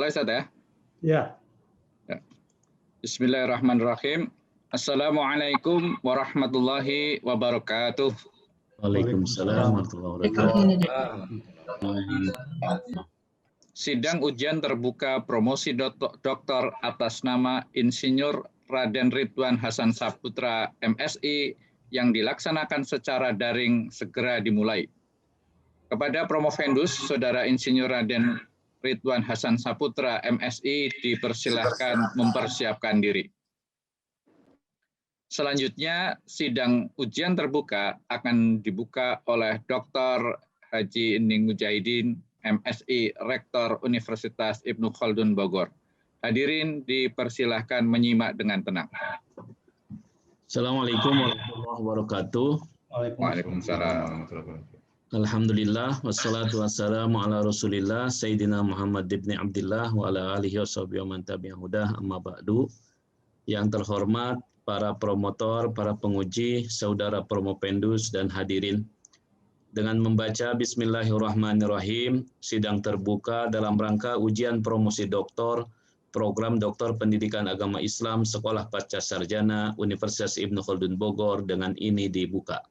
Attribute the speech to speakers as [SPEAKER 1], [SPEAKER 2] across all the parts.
[SPEAKER 1] Mulai Ustaz ya?
[SPEAKER 2] Ya.
[SPEAKER 1] Ya. Bismillahirrahmanirrahim. Assalamualaikum warahmatullahi wabarakatuh.
[SPEAKER 3] Waalaikumsalam warahmatullahi wabarakatuh.
[SPEAKER 1] Sidang ujian terbuka promosi doktor atas nama Insinyur Raden Ridwan Hasan Saputra MSI yang dilaksanakan secara daring segera dimulai. Kepada promovendus, Saudara Insinyur Raden Ridwan Hasan Saputra MSI dipersilahkan mempersiapkan diri. Selanjutnya, sidang ujian terbuka akan dibuka oleh Dr. Haji Ening Mujahidin, MSI, Rektor Universitas Ibnu Khaldun Bogor. Hadirin dipersilahkan menyimak dengan tenang.
[SPEAKER 3] Assalamualaikum warahmatullahi wabarakatuh.
[SPEAKER 1] Waalaikumsalam.
[SPEAKER 3] Alhamdulillah, wassalatu wassalamu ala rasulillah, Sayyidina Muhammad ibn Abdillah, wa ala alihi wa sahbihi wa man tabi'ahu hudah, amma ba'du. Yang terhormat, para promotor, para penguji, saudara promovendus, dan hadirin. Dengan membaca Bismillahirrahmanirrahim, sidang terbuka dalam rangka ujian promosi doktor, program Doktor Pendidikan Agama Islam Sekolah Pasca Sarjana Universitas Ibnu Khaldun Bogor dengan ini dibuka.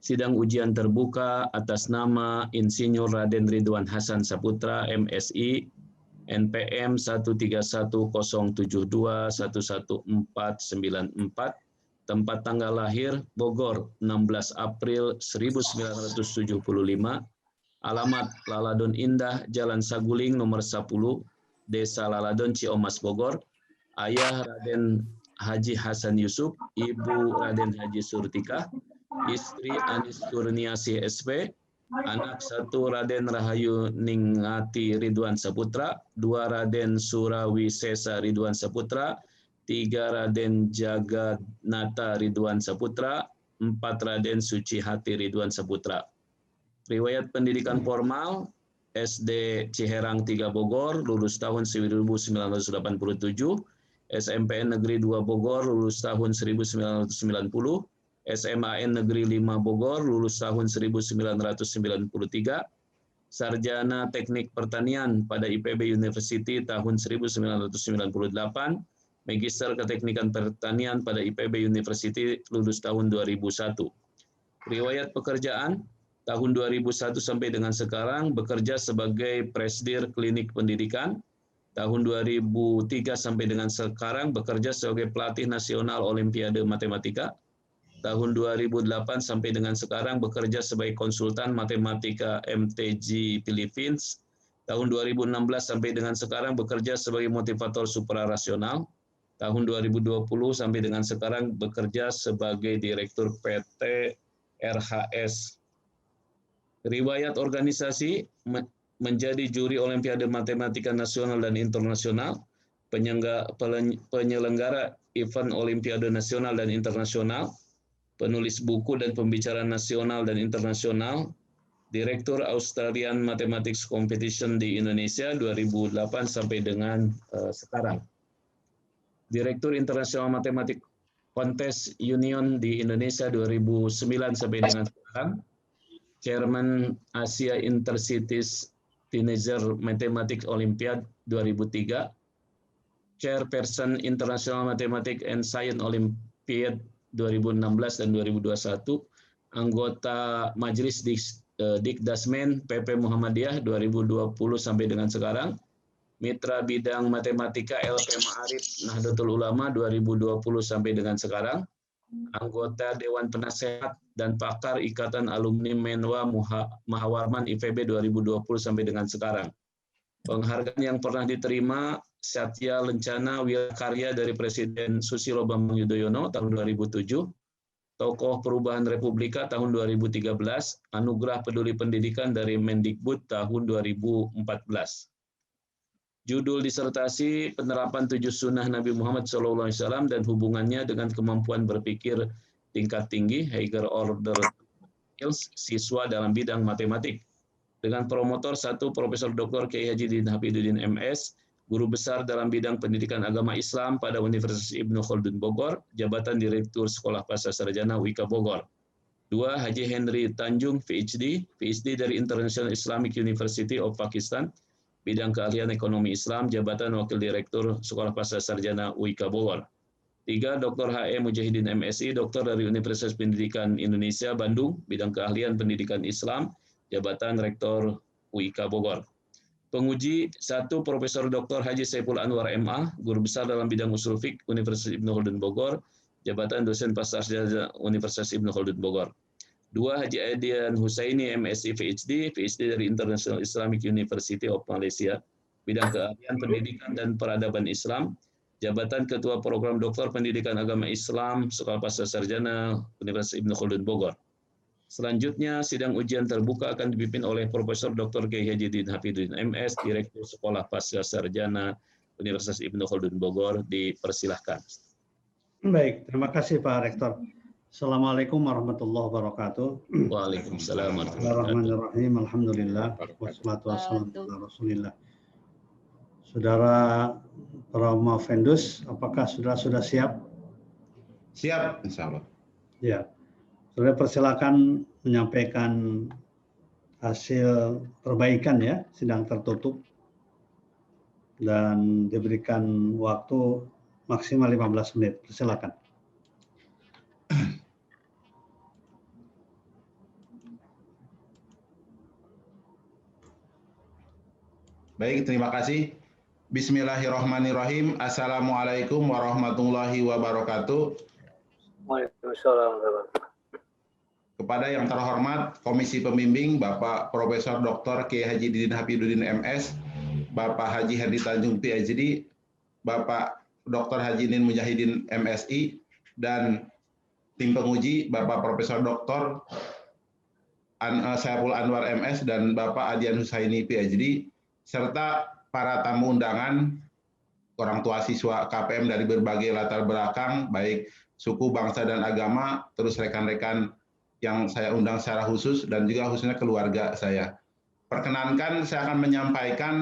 [SPEAKER 3] Sidang ujian terbuka atas nama Insinyur Raden Ridwan Hasan Saputra MSI NPM 13107211494, tempat tanggal lahir Bogor 16 April 1975, alamat Laladon Indah, Jalan Saguling nomor 10, Desa Laladon, Ciomas, Bogor, ayah Raden Haji Hasan Yusuf, ibu Raden Haji Surtika, istri Anis Kurniasi SP, anak 1 Raden Rahayu Ningati Ridwan Saputra, 2 Raden Surawi Sesa Ridwan Saputra, 3 Raden Jaganata Ridwan Saputra, 4 Raden Suci Hati Ridwan Saputra. Riwayat pendidikan formal, SD Ciherang 3 Bogor, lulus tahun 1987, SMPN Negeri 2 Bogor, lulus tahun 1990, SMAN Negeri 5 Bogor, lulus tahun 1993, Sarjana Teknik Pertanian pada IPB University tahun 1998, Magister Keteknikan Pertanian pada IPB University, lulus tahun 2001. Riwayat pekerjaan, tahun 2001 sampai dengan sekarang bekerja sebagai Presdir Klinik Pendidikan. Tahun 2003 sampai dengan sekarang bekerja sebagai pelatih nasional Olimpiade Matematika. Tahun 2008 sampai dengan sekarang bekerja sebagai konsultan matematika MTG Philippines. Tahun 2016 sampai dengan sekarang bekerja sebagai motivator suprarasional. Tahun 2020 sampai dengan sekarang bekerja sebagai Direktur PT RHS. Riwayat organisasi, menjadi juri Olimpiade Matematika Nasional dan Internasional, penyelenggara event Olimpiade Nasional dan Internasional, penulis buku dan pembicara nasional dan internasional, Direktur Australian Mathematics Competition di Indonesia 2008 sampai dengan sekarang. Direktur International Mathematics Contest Union di Indonesia 2009 sampai dengan sekarang. Chairman Asia Intercities Teenager Mathematics Olympiad 2003, Chairperson International Mathematics and Science Olympiad 2016 dan 2021, anggota Majelis Dikdasmen PP Muhammadiyah 2020 sampai dengan sekarang, Mitra Bidang Matematika LP Ma'arif Nahdlatul Ulama 2020 sampai dengan sekarang, anggota Dewan Penasehat dan pakar Ikatan Alumni Menwa Mahawarman IPB 2020 sampai dengan sekarang. Penghargaan yang pernah diterima, Satya Lencana Wilakarya dari Presiden Susilo Bambang Yudhoyono tahun 2007, Tokoh Perubahan Republika tahun 2013, Anugerah Peduli Pendidikan dari Mendikbud tahun 2014. Judul disertasi penerapan 7 sunnah Nabi Muhammad SAW dan hubungannya dengan kemampuan berpikir tingkat tinggi, higher order skills, siswa dalam bidang matematik. Dengan promotor 1 Profesor Dr. Kiai Haji Din Hafiduddin MS, Guru Besar dalam bidang pendidikan agama Islam pada Universitas Ibnu Khaldun Bogor, Jabatan Direktur Sekolah Pasca Sarjana WIKA Bogor. 2. Haji Henry Tanjung, PhD dari International Islamic University of Pakistan, bidang keahlian ekonomi Islam, jabatan Wakil Direktur Sekolah Pasca Sarjana UIK Bogor. 3. Dr. H.E. Mujahidin MSI, doktor dari Universitas Pendidikan Indonesia Bandung, bidang keahlian pendidikan Islam, jabatan Rektor UIK Bogor. Penguji 1. Profesor Dr. Haji Saiful Anwar MA, guru besar dalam bidang usul fiqh Universitas Ibnu Khaldun Bogor, jabatan dosen pasca sarjana Universitas Ibnu Khaldun Bogor. 2. Haji Adian Husaini MSI PhD, PhD dari International Islamic University of Malaysia, bidang keahlian pendidikan dan peradaban Islam, jabatan Ketua Program Doktor Pendidikan Agama Islam Sekolah Pasca Sarjana Universitas Ibnu Khaldun Bogor. Selanjutnya, sidang ujian terbuka akan dipimpin oleh Profesor Dr. Kiai Haji Din Hafidzuddin MS, Direktur Sekolah Pasca Sarjana Universitas Ibnu Khaldun Bogor. Dipersilahkan.
[SPEAKER 2] Baik, terima kasih Pak Rektor. Assalamualaikum warahmatullahi wabarakatuh.
[SPEAKER 3] Waalaikumsalam warahmatullahi wabarakatuh.
[SPEAKER 2] Bismillahirrahmanirrahim. Alhamdulillah. Wassalatu wassalamu ala Rasulillah. Saudara Roma Vendus, apakah sudah siap?
[SPEAKER 4] Siap, insya Allah.
[SPEAKER 2] Ya, saudara persilakan menyampaikan hasil perbaikan ya, sidang tertutup dan diberikan waktu maksimal 15 menit. Persilakan.
[SPEAKER 4] Baik, terima kasih. Bismillahirrahmanirrahim. Assalamualaikum warahmatullahi wabarakatuh.
[SPEAKER 5] Waalaikumsalam.
[SPEAKER 4] Kepada yang terhormat Komisi Pembimbing Bapak Profesor Dr. Kiai Haji Din Hafidzuddin MS, Bapak Haji Hendy Tanjung PhD, Bapak Dr. Haji Nin Mujahidin MSI, dan tim penguji Bapak Profesor Dr. Saiful Anwar MS dan Bapak Adian Husaini PhD, serta para tamu undangan, orang tua siswa KPM dari berbagai latar belakang, baik suku, bangsa, dan agama, terus rekan-rekan yang saya undang secara khusus, dan juga khususnya keluarga saya. Perkenankan saya akan menyampaikan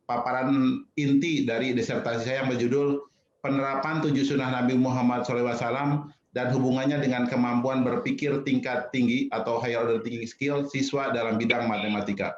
[SPEAKER 4] paparan inti dari disertasi saya yang berjudul Penerapan 7 Sunnah Nabi Muhammad SAW dan hubungannya dengan kemampuan berpikir tingkat tinggi atau higher order thinking skill siswa dalam bidang matematika.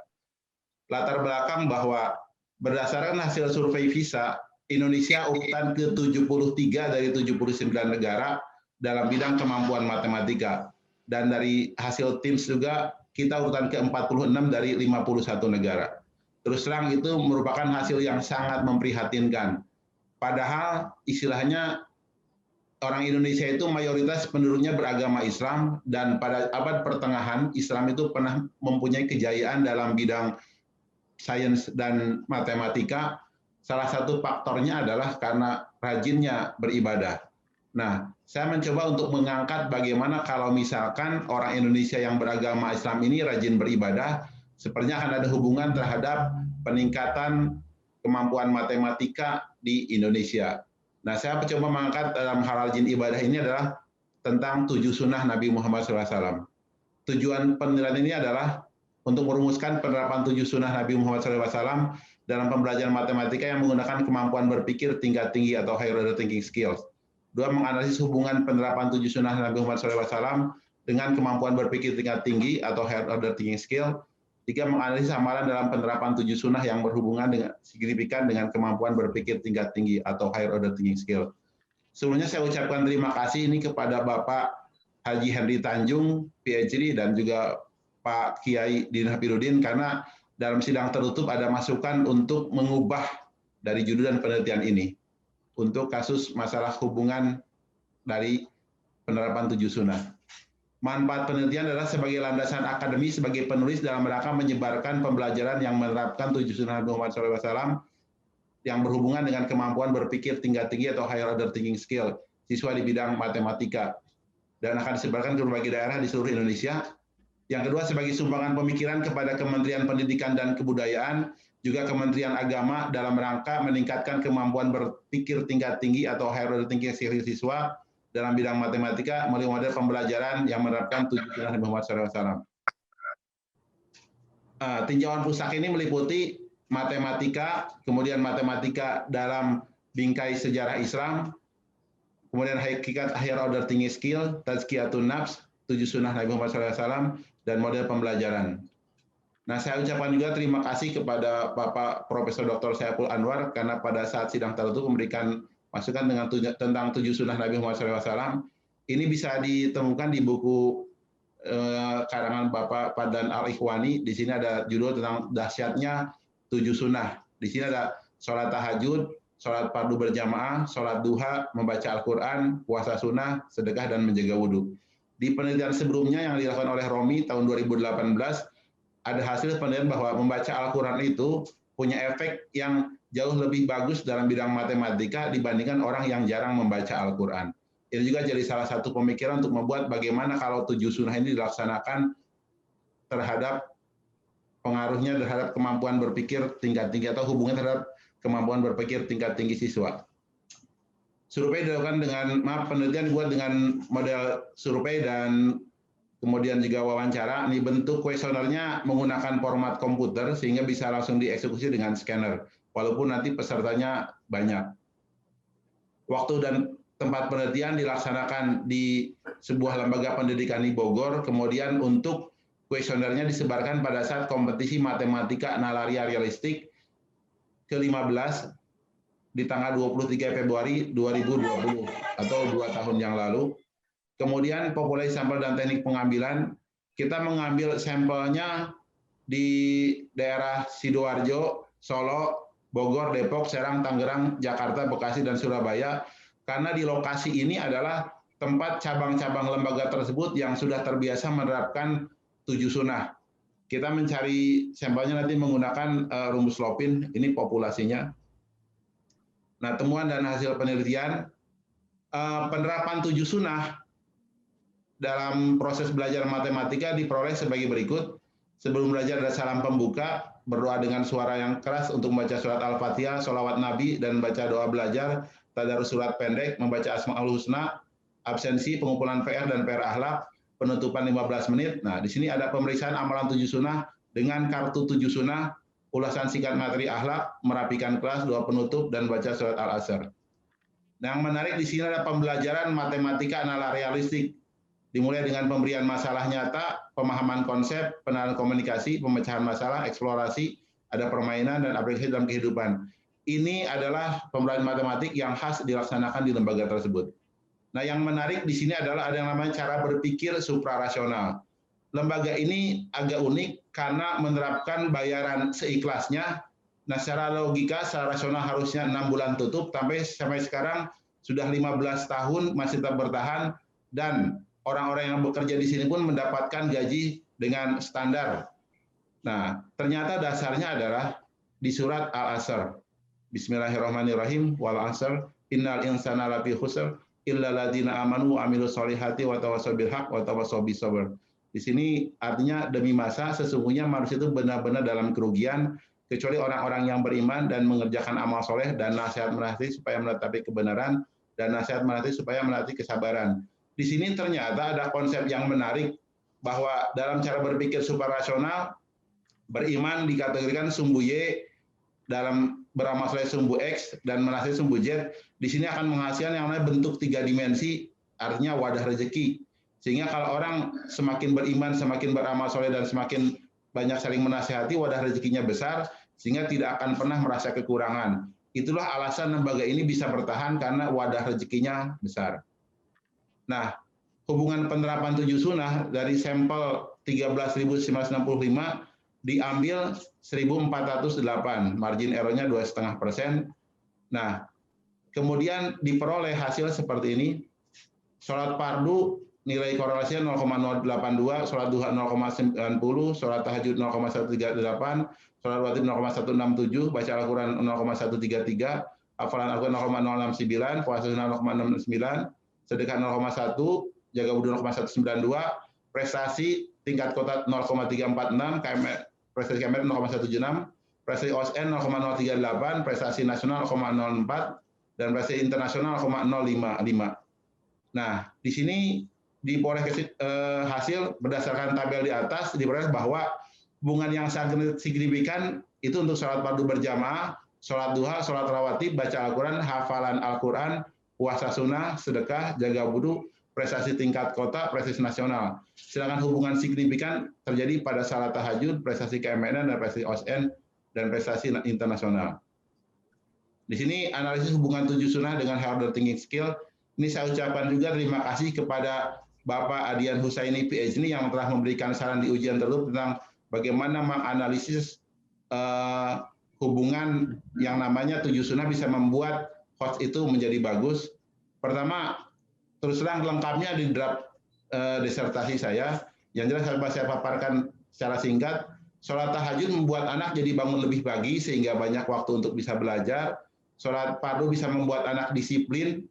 [SPEAKER 4] Latar belakang bahwa berdasarkan hasil survei PISA, Indonesia urutan ke-73 dari 79 negara dalam bidang kemampuan matematika. Dan dari hasil TIMSS juga kita urutan ke-46 dari 51 negara. Terus terang itu merupakan hasil yang sangat memprihatinkan. Padahal istilahnya orang Indonesia itu mayoritas penduduknya beragama Islam, dan pada abad pertengahan Islam itu pernah mempunyai kejayaan dalam bidang sains dan matematika. Salah satu faktornya adalah karena rajinnya beribadah. Nah, saya mencoba untuk mengangkat bagaimana kalau misalkan orang Indonesia yang beragama Islam ini rajin beribadah, sepertinya akan ada hubungan terhadap peningkatan kemampuan matematika di Indonesia. Nah, saya mencoba mengangkat dalam hal rajin ibadah ini adalah tentang 7 sunnah Nabi Muhammad SAW. Tujuan penelitian ini adalah untuk merumuskan penerapan 7 sunnah Nabi Muhammad SAW dalam pembelajaran matematika yang menggunakan kemampuan berpikir tingkat tinggi atau higher order thinking skills. 2. Menganalisis hubungan penerapan 7 sunnah Nabi Muhammad SAW dengan kemampuan berpikir tingkat tinggi atau higher order thinking skill. 3. Menganalisis amalan dalam penerapan 7 sunnah yang berhubungan dengan signifikan dengan kemampuan berpikir tingkat tinggi atau higher order thinking skill. Sebelumnya saya ucapkan terima kasih ini kepada Bapak Haji Hendy Tanjung, PhD, dan juga Pak Kiai Din Hafidzuddin, karena dalam sidang tertutup ada masukan untuk mengubah dari judul dan penelitian ini untuk kasus masalah hubungan dari penerapan 7 sunnah. Manfaat penelitian adalah sebagai landasan akademi sebagai penulis dalam rangka menyebarkan pembelajaran yang menerapkan 7 sunnah Nabi Muhammad SAW yang berhubungan dengan kemampuan berpikir tingkat tinggi atau higher order thinking skill siswa di bidang matematika, dan akan disebarkan ke berbagai daerah di seluruh Indonesia. Yang kedua, sebagai sumbangan pemikiran kepada Kementerian Pendidikan dan Kebudayaan, juga Kementerian Agama dalam rangka meningkatkan kemampuan berpikir tingkat tinggi atau higher order thinking skill siswa dalam bidang matematika melalui model pembelajaran yang menerapkan 7 sunnah Nabi Muhammad SAW. Tinjauan pusaka ini meliputi matematika, kemudian matematika dalam bingkai sejarah Islam, kemudian hakikat higher order thinking skill, tazkiyatun nafs, 7 sunnah Nabi Muhammad SAW, dan model pembelajaran. Nah, saya ucapkan juga terima kasih kepada Bapak Profesor Dr. Saiful Anwar karena pada saat sidang tertutup memberikan masukan tentang 7 sunnah Nabi Muhammad SAW. Ini bisa ditemukan di buku karangan Bapak Paddan Al-Ikhwani. Di sini ada judul tentang dahsyatnya 7 sunnah. Di sini ada sholat tahajud, sholat fardu berjamaah, sholat duha, membaca Al-Quran, puasa sunnah, sedekah, dan menjaga wudhu. Di penelitian sebelumnya yang dilakukan oleh Romi tahun 2018, ada hasil penelitian bahwa membaca Al-Quran itu punya efek yang jauh lebih bagus dalam bidang matematika dibandingkan orang yang jarang membaca Al-Quran. Ini juga jadi salah satu pemikiran untuk membuat bagaimana kalau 7 sunnah ini dilaksanakan terhadap pengaruhnya terhadap kemampuan berpikir tingkat tinggi atau hubungan terhadap kemampuan berpikir tingkat tinggi siswa. Survei dilakukan penelitian dibuat dengan model survei dan kemudian juga wawancara. Ini bentuk kuesionernya menggunakan format komputer sehingga bisa langsung dieksekusi dengan scanner, walaupun nanti pesertanya banyak. Waktu dan tempat penelitian dilaksanakan di sebuah lembaga pendidikan di Bogor, kemudian untuk kuesionernya disebarkan pada saat kompetisi matematika nalaria realistik ke-15 di tanggal 23 Februari 2020 atau 2 tahun yang lalu. Kemudian populasi sampel dan teknik pengambilan, kita mengambil sampelnya di daerah Sidoarjo, Solo, Bogor, Depok, Serang, Tangerang, Jakarta, Bekasi, dan Surabaya, karena di lokasi ini adalah tempat cabang-cabang lembaga tersebut yang sudah terbiasa menerapkan 7 sunnah. Kita mencari sampelnya nanti menggunakan rumus Lopin, ini populasinya. Nah, temuan dan hasil penelitian, penerapan 7 sunnah dalam proses belajar matematika diperoleh sebagai berikut. Sebelum belajar ada salam pembuka, berdoa dengan suara yang keras untuk membaca surat Al-Fatihah, sholawat Nabi, dan baca doa belajar, tadarus surat pendek, membaca Asmaul Husna, absensi, pengumpulan PR dan PR akhlak, penutupan 15 menit. Nah, di sini ada pemeriksaan amalan 7 sunnah dengan kartu 7 sunnah, ulasan singkat materi akhlak, merapikan kelas, doa penutup, dan baca surat Al-Asr. Nah, yang menarik di sini ada pembelajaran matematika nalaria realistik. Dimulai dengan pemberian masalah nyata, pemahaman konsep, penanaman komunikasi, pemecahan masalah, eksplorasi, ada permainan dan aplikasi dalam kehidupan. Ini adalah pembelajaran matematik yang khas dilaksanakan di lembaga tersebut. Nah, yang menarik di sini adalah ada yang namanya cara berpikir suprarasional. Lembaga ini agak unik karena menerapkan bayaran seikhlasnya. Nah, secara logika, secara rasional harusnya 6 bulan tutup, sampai sekarang sudah 15 tahun masih tetap bertahan, dan orang-orang yang bekerja di sini pun mendapatkan gaji dengan standar. Nah, ternyata dasarnya adalah di surat Al-Asr. Bismillahirrahmanirrahim. Wal 'asr innal insana lafi khusr illa alladziina aamanu wa 'amilus sholihati wa tawassaw bil haqq wa tawassaw bis sabr. Di sini artinya demi masa sesungguhnya manusia itu benar-benar dalam kerugian kecuali orang-orang yang beriman dan mengerjakan amal soleh dan nasihat menasihati supaya menetapi kebenaran dan nasihat menasihati supaya menetapi kesabaran. Di sini ternyata ada konsep yang menarik bahwa dalam cara berpikir suprarasional, beriman dikategorikan sumbu Y, dalam beramal soleh sumbu X, dan menasihati sumbu Z. Di sini akan menghasilkan yang namanya bentuk 3 dimensi, artinya wadah rezeki. Sehingga kalau orang semakin beriman, semakin beramal soleh, dan semakin banyak saling menasihati, wadah rezekinya besar, sehingga tidak akan pernah merasa kekurangan. Itulah alasan lembaga ini bisa bertahan karena wadah rezekinya besar. Nah, hubungan penerapan 7 sunnah dari sampel 13.965 diambil 1.408, margin errornya 2,5%. Nah, kemudian diperoleh hasil seperti ini. Sholat fardu nilai korelasinya 0,082, sholat duha 0,90, sholat tahajud 0,138, sholat wajib 0,167, baca Al-Quran 0,133, hafalan Al-Quran 0,069, puasa sunnah 0,69, sedekah 0,1, jaga wudhu 0,192, prestasi tingkat kota 0,346, prestasi KMR 0,176, prestasi OSN 0,038, prestasi nasional 0,04, dan prestasi internasional 0,055. Nah, di sini diperoleh hasil berdasarkan tabel di atas, diperoleh bahwa hubungan yang sangat signifikan itu untuk sholat fardu berjamaah, sholat duha, sholat rawatib, baca Al-Quran, hafalan Al-Quran, puasa sunnah, sedekah, jaga wudhu, prestasi tingkat kota, prestasi nasional. Sedangkan hubungan signifikan terjadi pada salat tahajud, prestasi KMN, dan prestasi OSN, dan prestasi internasional. Di sini analisis hubungan 7 sunnah dengan high order thinking skill. Ini saya ucapkan juga terima kasih kepada Bapak Adian Husaini PhD yang telah memberikan saran di ujian tersebut tentang bagaimana menganalisis hubungan yang namanya 7 sunnah bisa membuat host itu menjadi bagus. Pertama, terus terang lengkapnya di draft disertasi saya. Yang jelas saya paparkan secara singkat. Sholat tahajud membuat anak jadi bangun lebih pagi sehingga banyak waktu untuk bisa belajar. Sholat fardu bisa membuat anak disiplin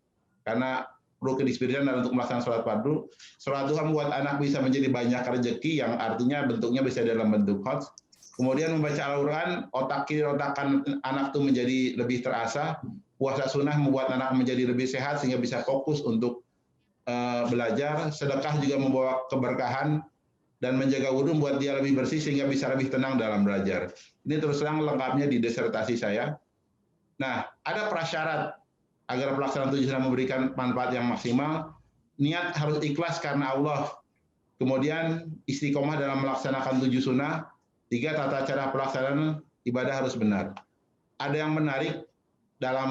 [SPEAKER 4] karena perlu kedisiplinan dan untuk melaksanakan sholat fardu. Sholat duha membuat anak bisa menjadi banyak rezeki yang artinya bentuknya bisa dalam bentuk hots. Kemudian membaca Al-Quran, otak kiri otak kanan anak itu menjadi lebih terasah. Puasa sunnah membuat anak menjadi lebih sehat sehingga bisa fokus untuk belajar. Sedekah juga membawa keberkahan dan menjaga wudhu membuat dia lebih bersih sehingga bisa lebih tenang dalam belajar. Ini terus terang lengkapnya di disertasi saya. Nah, ada prasyarat agar pelaksanaan 7 sunnah memberikan manfaat yang maksimal. Niat harus ikhlas karena Allah. Kemudian istiqomah dalam melaksanakan 7 sunnah. 3, tata cara pelaksanaan ibadah harus benar. Ada yang menarik dalam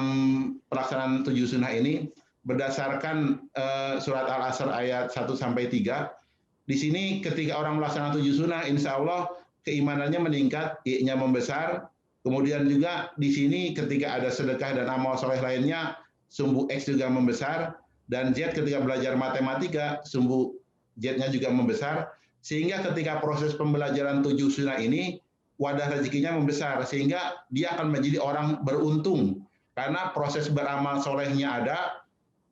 [SPEAKER 4] pelaksanaan 7 sunnah ini berdasarkan surat Al-Asr ayat 1-3. Di sini ketika orang melaksanakan 7 sunnah, insya Allah keimanannya meningkat, I-nya membesar. Kemudian juga di sini ketika ada sedekah dan amal soleh lainnya, sumbu X juga membesar. Dan Z ketika belajar matematika, sumbu Z-nya juga membesar. Sehingga ketika proses pembelajaran 7 sunnah ini, wadah rezekinya membesar. Sehingga dia akan menjadi orang beruntung. Karena proses beramal solehnya ada,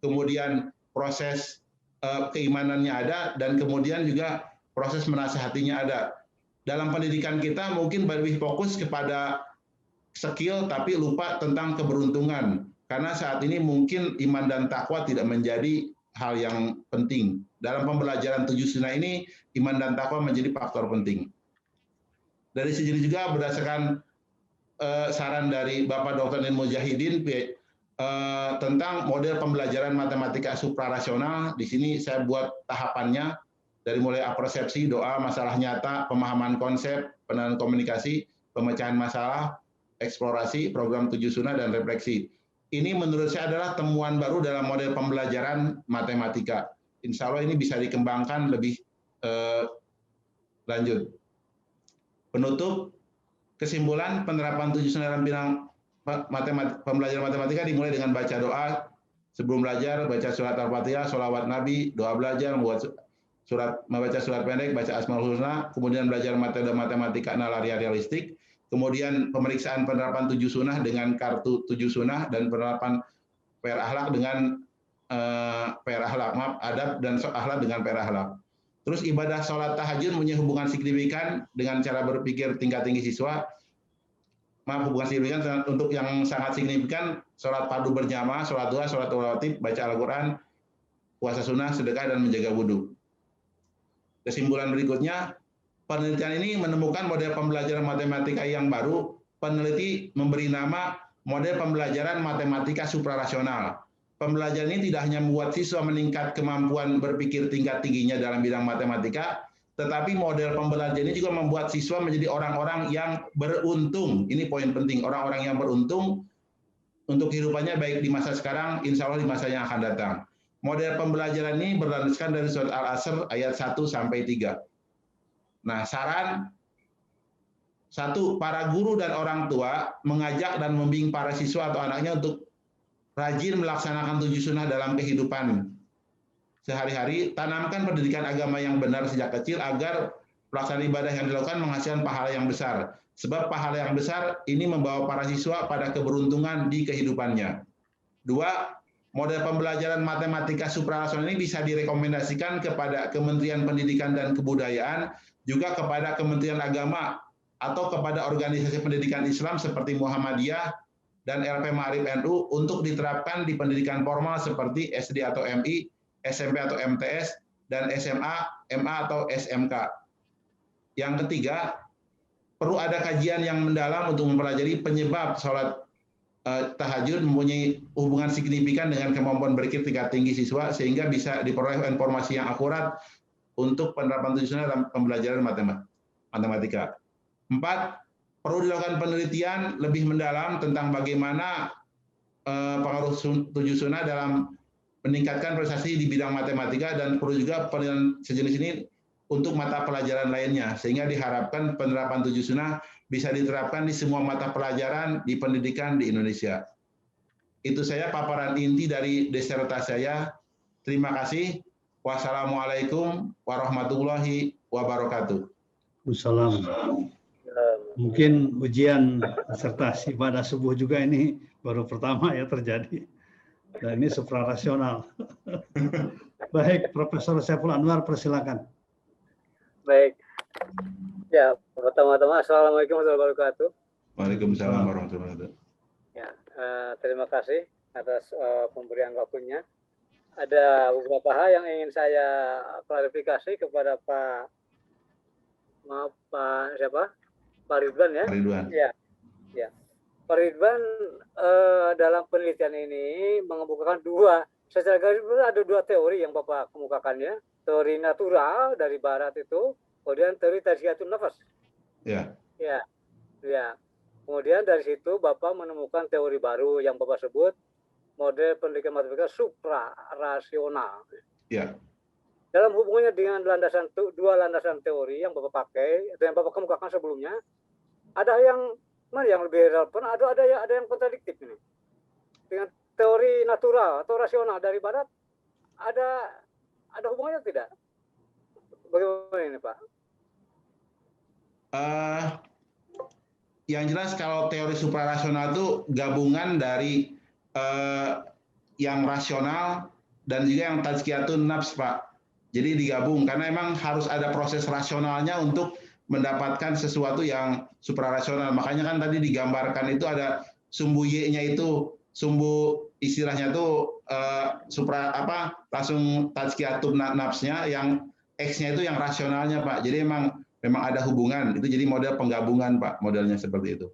[SPEAKER 4] kemudian proses keimanannya ada, dan kemudian juga proses menasihatinya ada. Dalam pendidikan kita mungkin lebih fokus kepada skill tapi lupa tentang keberuntungan. Karena saat ini mungkin iman dan takwa tidak menjadi hal yang penting. Dalam pembelajaran 7 sunnah ini, iman dan takwa menjadi faktor penting. Dari sini juga berdasarkan saran dari Bapak Dr. Nin Mujahidin tentang model pembelajaran matematika suprarasional. Di sini saya buat tahapannya dari mulai apersepsi, doa, masalah nyata, pemahaman konsep, penanganan komunikasi, pemecahan masalah, eksplorasi, program 7 sunnah, dan refleksi. Ini menurut saya adalah temuan baru dalam model pembelajaran matematika. Insya Allah ini bisa dikembangkan lebih lanjut. Penutup, kesimpulan penerapan 7 sunnah dalam bidang pembelajaran matematika dimulai dengan baca doa, sebelum belajar, baca surat Al-Fatihah, sholawat Nabi, doa belajar, membaca surat pendek, baca Asmaul Husna, kemudian belajar metode matematika nalaria realistik, kemudian pemeriksaan penerapan 7 sunnah dengan kartu 7 sunnah, dan penerapan PR akhlak dengan adab dan akhlak dengan PR akhlak. Terus ibadah sholat tahajud punya hubungan signifikan dengan cara berpikir tingkat tinggi siswa. Hubungan signifikan untuk yang sangat signifikan, sholat fardu berjamaah, sholat duha, sholat rawatib, baca Al-Quran, puasa sunnah, sedekah, dan menjaga wudhu. Kesimpulan berikutnya, penelitian ini menemukan model pembelajaran matematika yang baru. Peneliti memberi nama model pembelajaran matematika suprarasional. Pembelajaran ini tidak hanya membuat siswa meningkat kemampuan berpikir tingkat tingginya dalam bidang matematika, tetapi model pembelajaran ini juga membuat siswa menjadi orang-orang yang beruntung. Ini poin penting, orang-orang yang beruntung untuk kehidupannya baik di masa sekarang, insya Allah di masa yang akan datang. Model pembelajaran ini berlandaskan dari surat Al-Asr ayat 1-3. Nah, saran 1, para guru dan orang tua mengajak dan membimbing para siswa atau anaknya untuk rajin melaksanakan 7 sunnah dalam kehidupan sehari-hari. Tanamkan pendidikan agama yang benar sejak kecil agar pelaksanaan ibadah yang dilakukan menghasilkan pahala yang besar. Sebab pahala yang besar ini membawa para siswa pada keberuntungan di kehidupannya. 2, model pembelajaran matematika suprarasional ini bisa direkomendasikan kepada Kementerian Pendidikan dan Kebudayaan, juga kepada Kementerian Agama, atau kepada organisasi pendidikan Islam seperti Muhammadiyah dan LP Ma'arif NU untuk diterapkan di pendidikan formal seperti SD atau MI, SMP atau MTS, dan SMA, MA atau SMK. Yang ketiga, perlu ada kajian yang mendalam untuk mempelajari penyebab sholat tahajud mempunyai hubungan signifikan dengan kemampuan berpikir tingkat tinggi siswa sehingga bisa diperoleh informasi yang akurat untuk penerapan 7 sunnah dalam pembelajaran matematika. 4. Perlu dilakukan penelitian lebih mendalam tentang bagaimana pengaruh 7 sunnah dalam meningkatkan prestasi di bidang matematika dan perlu juga penelitian sejenis ini untuk mata pelajaran lainnya sehingga diharapkan penerapan 7 sunnah bisa diterapkan di semua mata pelajaran di pendidikan di Indonesia. Itu saya paparan inti dari disertasi saya. Terima kasih. Wassalamualaikum warahmatullahi wabarakatuh.
[SPEAKER 2] Wassalamualaikum. Mungkin ujian disertasi pada subuh juga ini baru pertama ya terjadi. Dan ini suprarasional. Baik, Profesor Saiful Anwar, persilakan.
[SPEAKER 5] Baik. Ya, pertama-tama Assalamualaikum warahmatullahi wabarakatuh.
[SPEAKER 4] Waalaikumsalam warahmatullahi wabarakatuh.
[SPEAKER 5] Ya, terima kasih atas pemberian waktunya. Ada beberapa hal yang ingin saya klarifikasi kepada Pak Ridwan ya.
[SPEAKER 4] Pak Ridwan.
[SPEAKER 5] Ya. Pak Ridwan dalam penelitian ini mengemukakan secara garis besar ada dua teori yang Bapak kemukakan ya. Teori natural dari barat itu, kemudian teori tazkiyatun nafas.
[SPEAKER 4] Ya.
[SPEAKER 5] Kemudian dari situ Bapak menemukan teori baru yang Bapak sebut model pendidikan matematika suprarasional.
[SPEAKER 4] Ya.
[SPEAKER 5] Dalam hubungannya dengan dua landasan teori yang Bapak pakai, atau yang Bapak kemukakan sebelumnya, ada yang mana yang lebih relevan, ada yang kontradiktif ini. Dengan teori natural atau rasional dari barat, ada hubungannya tidak? Bagaimana ini, Pak?
[SPEAKER 4] Yang jelas kalau teori suprarasional itu gabungan dari yang rasional dan juga yang tazkiyatun nafs, Pak. Jadi digabung karena memang harus ada proses rasionalnya untuk mendapatkan sesuatu yang suprarasional. Makanya kan tadi digambarkan itu ada sumbu Y-nya itu, sumbu istilahnya itu langsung tazkiyatun nafsnya, yang X-nya itu yang rasionalnya, Pak. Jadi memang ada hubungan. Itu jadi model penggabungan, Pak. Modelnya seperti itu.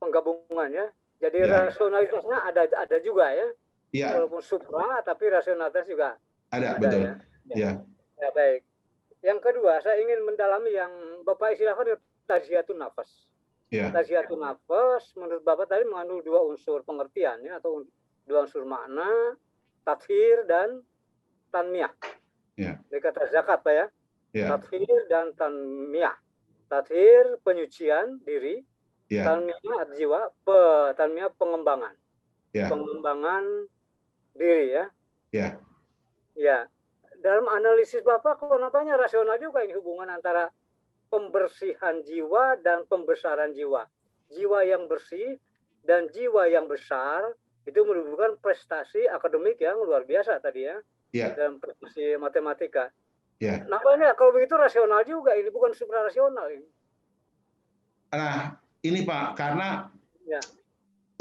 [SPEAKER 5] Penggabungannya. Jadi rasionalitasnya ada juga ya.
[SPEAKER 4] Iya.
[SPEAKER 5] Walaupun supra tapi rasionalitas juga
[SPEAKER 4] ada betul. Ya.
[SPEAKER 5] Ya, baik. Yang kedua, saya ingin mendalami yang Bapak istilahkan tazkiyatun nafas.
[SPEAKER 4] Ya.
[SPEAKER 5] Tazkiyatun nafas menurut Bapak tadi mengandung dua unsur pengertian ya, atau dua unsur makna, tathir dan tanmiyah.
[SPEAKER 4] Ya.
[SPEAKER 5] Dari kata zakat, Pak ya.
[SPEAKER 4] Ya.
[SPEAKER 5] Tathir dan tanmiyah. Tathir penyucian diri,
[SPEAKER 4] ya.
[SPEAKER 5] Tanmiyah jiwa, tanmiyah pengembangan.
[SPEAKER 4] Ya.
[SPEAKER 5] Pengembangan diri ya.
[SPEAKER 4] Ya.
[SPEAKER 5] Ya. Dalam analisis Bapak, kenapanya rasional juga ini hubungan antara pembersihan jiwa dan pembesaran jiwa. Jiwa yang bersih dan jiwa yang besar itu merupakan prestasi akademik yang luar biasa tadi ya.
[SPEAKER 4] Ya.
[SPEAKER 5] Dalam prestasi matematika.
[SPEAKER 4] Ya.
[SPEAKER 5] Nampaknya kalau begitu rasional juga, ini bukan suprarasional ini.
[SPEAKER 4] Nah, ini Pak, karena
[SPEAKER 5] ya,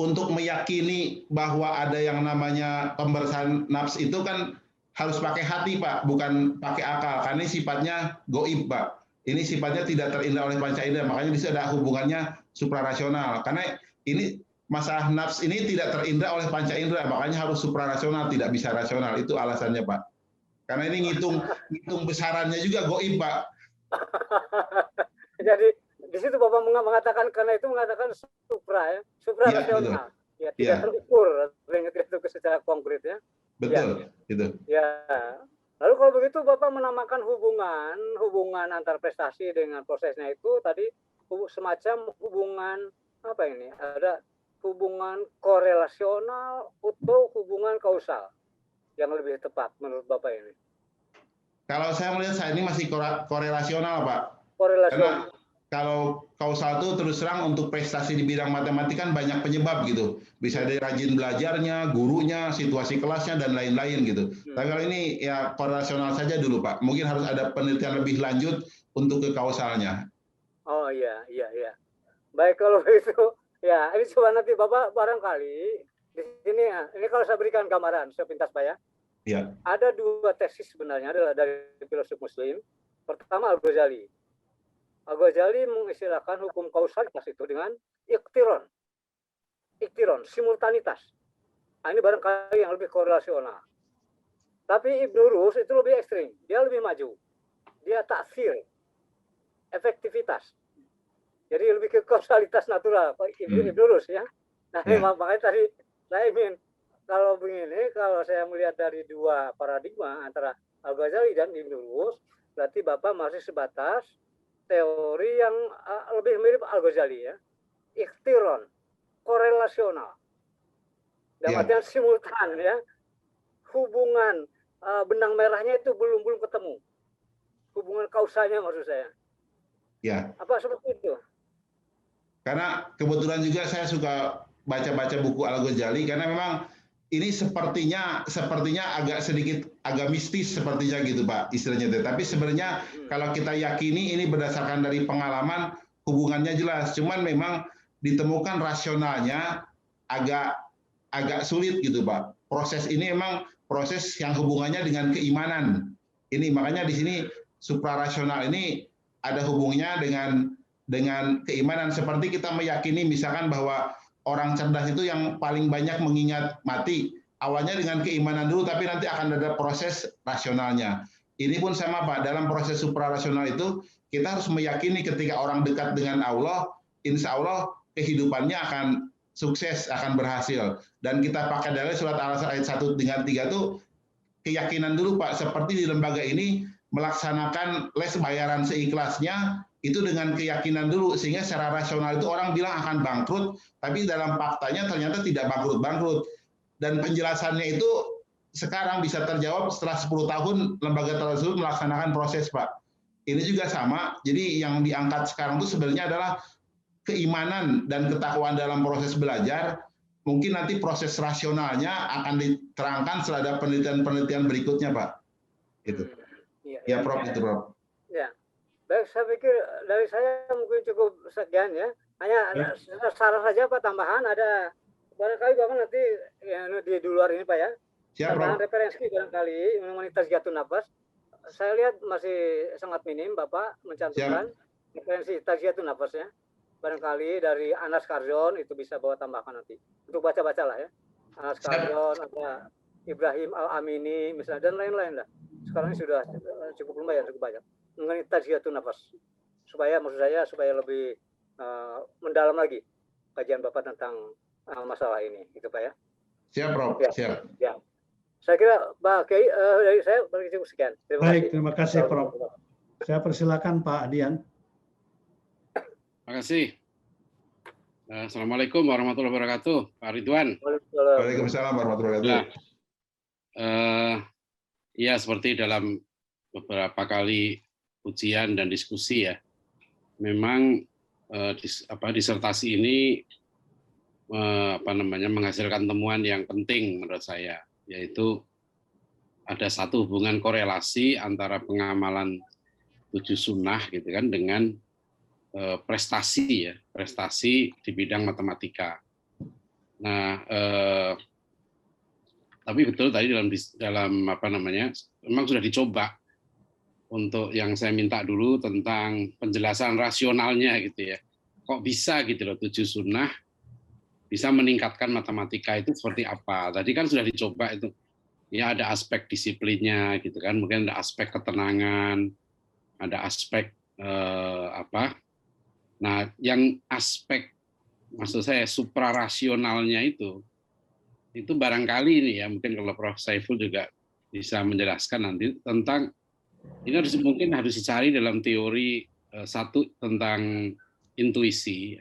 [SPEAKER 4] untuk meyakini bahwa ada yang namanya pembersihan nafs itu kan harus pakai hati, Pak, bukan pakai akal. Karena ini sifatnya goib, Pak. Ini sifatnya tidak terindra oleh panca indera, makanya di situ ada hubungannya suprarasional. Karena ini masalah nafs ini tidak terindra oleh panca indera, makanya harus suprarasional, tidak bisa rasional. Itu alasannya, Pak. Karena ini ngitung besarannya juga goib, Pak.
[SPEAKER 5] Jadi di situ Bapak mengatakan, karena itu mengatakan supra ya, suprarasional. Ya, tidak terukur, tidak terukur secara konkret ya.
[SPEAKER 4] Betul, itu.
[SPEAKER 5] Ya. Lalu kalau begitu Bapak menamakan hubungan antar prestasi dengan prosesnya itu tadi semacam hubungan apa ini? Ada hubungan korelasional atau hubungan kausal yang lebih tepat menurut Bapak ini?
[SPEAKER 4] Kalau saya melihat saat ini masih korelasional, Pak.
[SPEAKER 5] Korelasional.
[SPEAKER 4] Karena kalau kausal itu terus terang untuk prestasi di bidang matematika kan banyak penyebab gitu. Bisa dari rajin belajarnya, gurunya, situasi kelasnya, dan lain-lain gitu. Tapi kalau ini ya korelasional saja dulu, Pak. Mungkin harus ada penelitian lebih lanjut untuk ke kausalnya.
[SPEAKER 5] Oh iya. Baik kalau begitu, ya ini coba nanti Bapak barangkali di sini ya. Ini kalau saya berikan gambaran sepintas Pak ya.
[SPEAKER 4] Ya.
[SPEAKER 5] Ada dua tesis sebenarnya adalah dari filosof Muslim. Pertama Al-Ghazali. Al-Ghazali mengistilahkan hukum kausalitas itu dengan iktiron. iktiron, simultanitas. Nah, ini barangkali yang lebih korelasional. Tapi Ibnu Rus itu lebih ekstrim, dia lebih maju. Dia taksir, efektivitas. Jadi lebih ke kausalitas natural, Ibnu Rus ya. Nah, makanya tadi saya ingin kalau begini, kalau saya melihat dari dua paradigma antara Al-Ghazali dan Ibnu Rus, berarti Bapak masih sebatas teori yang lebih mirip Al-Ghazali ya. Iktiron, korelasional. Dalam artian simultan ya. Hubungan benang merahnya itu belum ketemu. Hubungan kausalnya maksud saya.
[SPEAKER 4] Ya.
[SPEAKER 5] Apa seperti itu?
[SPEAKER 4] Karena kebetulan juga saya suka baca-baca buku Al-Ghazali karena memang ini sepertinya agak mistis sepertinya gitu Pak istilahnya. Tapi sebenarnya kalau kita yakini ini berdasarkan dari pengalaman hubungannya jelas. Cuman memang ditemukan rasionalnya agak sulit gitu Pak. Proses ini memang proses yang hubungannya dengan keimanan. Ini makanya di sini suprarasional ini ada hubungannya dengan keimanan. Seperti kita meyakini misalkan bahwa orang cerdas itu yang paling banyak mengingat mati. Awalnya dengan keimanan dulu, tapi nanti akan ada proses rasionalnya. Ini pun sama Pak, dalam proses suprarasional itu kita harus meyakini ketika orang dekat dengan Allah, insya Allah kehidupannya akan sukses, akan berhasil. Dan kita pakai dalil surat Al-Asr ayat 1 dengan 3 itu keyakinan dulu Pak, seperti di lembaga ini melaksanakan les bayaran seikhlasnya, itu dengan keyakinan dulu, sehingga secara rasional itu orang bilang akan bangkrut, tapi dalam faktanya ternyata tidak bangkrut-bangkrut. Dan penjelasannya itu sekarang bisa terjawab setelah 10 tahun lembaga tersebut melaksanakan proses Pak. Ini juga sama, jadi yang diangkat sekarang itu sebenarnya adalah keimanan dan ketakwaan dalam proses belajar. Mungkin nanti proses rasionalnya akan diterangkan setelah ada penelitian-penelitian berikutnya Pak. Itu. Ya Prof, itu Prof.
[SPEAKER 5] Ya. Baik, saya pikir dari saya mungkin cukup sekian ya. Hanya saran saja Pak, tambahan ada barangkali Bapak nanti ya, di luar ini Pak ya.
[SPEAKER 4] Siap,
[SPEAKER 5] tambahan referensi barangkali mengenai Tazkiyatun Nafas. Saya lihat masih sangat minim Bapak mencantumkan referensi Tazkiyatun Nafas ya. Barangkali dari Anas Karzon itu bisa bawa tambahkan nanti. Untuk baca-bacalah ya. Anas Karzon, ada Ibrahim Al-Amini misalnya dan lain-lain lah. Sekarang ini sudah cukup lumayan, cukup banyak. Mengenai Tazkiyatun Nafas, supaya maksud saya supaya lebih mendalam lagi kajian Bapak tentang masalah ini, gitu Pak ya.
[SPEAKER 2] Siap Prof.
[SPEAKER 5] Ya.
[SPEAKER 2] Siap.
[SPEAKER 5] Ya. Saya kira Pak Kiai dari saya cukup sekian.
[SPEAKER 2] Terima kasih Prof. Saya persilakan Pak Dian.
[SPEAKER 6] Terima kasih. Assalamualaikum warahmatullahi wabarakatuh, Pak Ridwan.
[SPEAKER 4] Waalaikumsalam warahmatullahi wabarakatuh.
[SPEAKER 6] Ya, seperti dalam beberapa kali ujian dan diskusi ya, memang disertasi ini menghasilkan temuan yang penting menurut saya, yaitu ada satu hubungan korelasi antara pengamalan 7 sunnah gitu kan dengan prestasi di bidang matematika. Nah, tapi betul tadi dalam memang sudah dicoba untuk yang saya minta dulu tentang penjelasan rasionalnya gitu ya. Kok bisa gitu loh 7 sunnah bisa meningkatkan matematika itu seperti apa? Tadi kan sudah dicoba itu. Ya ada aspek disiplinnya gitu kan, mungkin ada aspek ketenangan, ada aspek Nah, yang aspek maksud saya suprarasionalnya itu barangkali ini ya, mungkin kalau Prof. Saiful juga bisa menjelaskan nanti tentang ini mungkin harus dicari dalam teori satu tentang intuisi.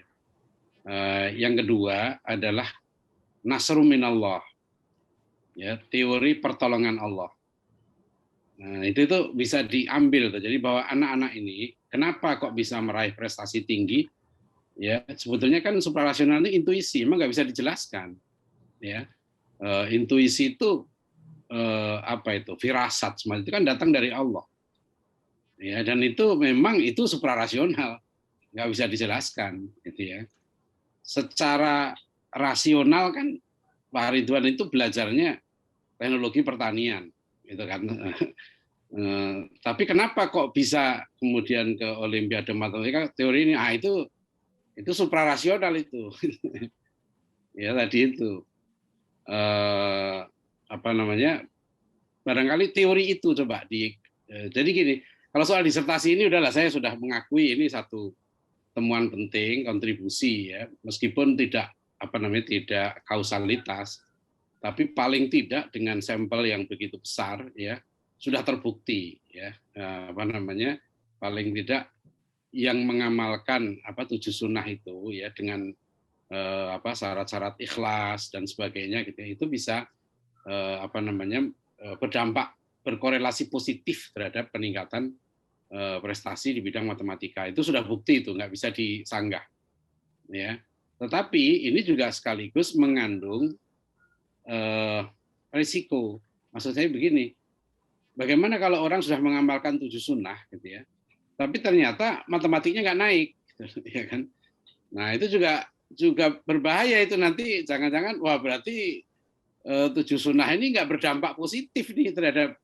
[SPEAKER 6] Yang kedua adalah nasru minallah, ya, teori pertolongan Allah. Nah, itu bisa diambil tuh. Jadi bahwa anak-anak ini kenapa kok bisa meraih prestasi tinggi? Ya, sebetulnya kan suprarasional ini intuisi, emang nggak bisa dijelaskan. Ya, intuisi itu firasat, semua itu kan datang dari Allah. Ya, dan itu memang itu suprarasional, nggak bisa dijelaskan, gitu ya. Secara rasional kan Pak Ridwan itu belajarnya teknologi pertanian, gitu kan. Tapi kenapa kok bisa kemudian ke Olimpiade Matematika teori ini? Itu suprarasional itu. Ya tadi itu apa namanya? Barangkali teori itu coba jadi gini, kalau soal disertasi ini udahlah saya sudah mengakui ini satu temuan penting, kontribusi ya, meskipun tidak apa namanya tidak kausalitas, tapi paling tidak dengan sampel yang begitu besar ya sudah terbukti ya apa namanya paling tidak yang mengamalkan apa 7 sunnah itu ya dengan apa syarat-syarat ikhlas dan sebagainya gitu itu bisa apa namanya berdampak berkorelasi positif terhadap peningkatan prestasi di bidang matematika. Itu sudah bukti, itu nggak bisa disanggah ya. Tetapi ini juga sekaligus mengandung risiko. Maksud saya begini, bagaimana kalau orang sudah mengamalkan 7 sunnah gitu ya, tapi ternyata matematiknya nggak naik gitu, ya kan. Nah itu juga berbahaya, itu nanti jangan-jangan wah berarti 7 sunnah ini nggak berdampak positif nih terhadap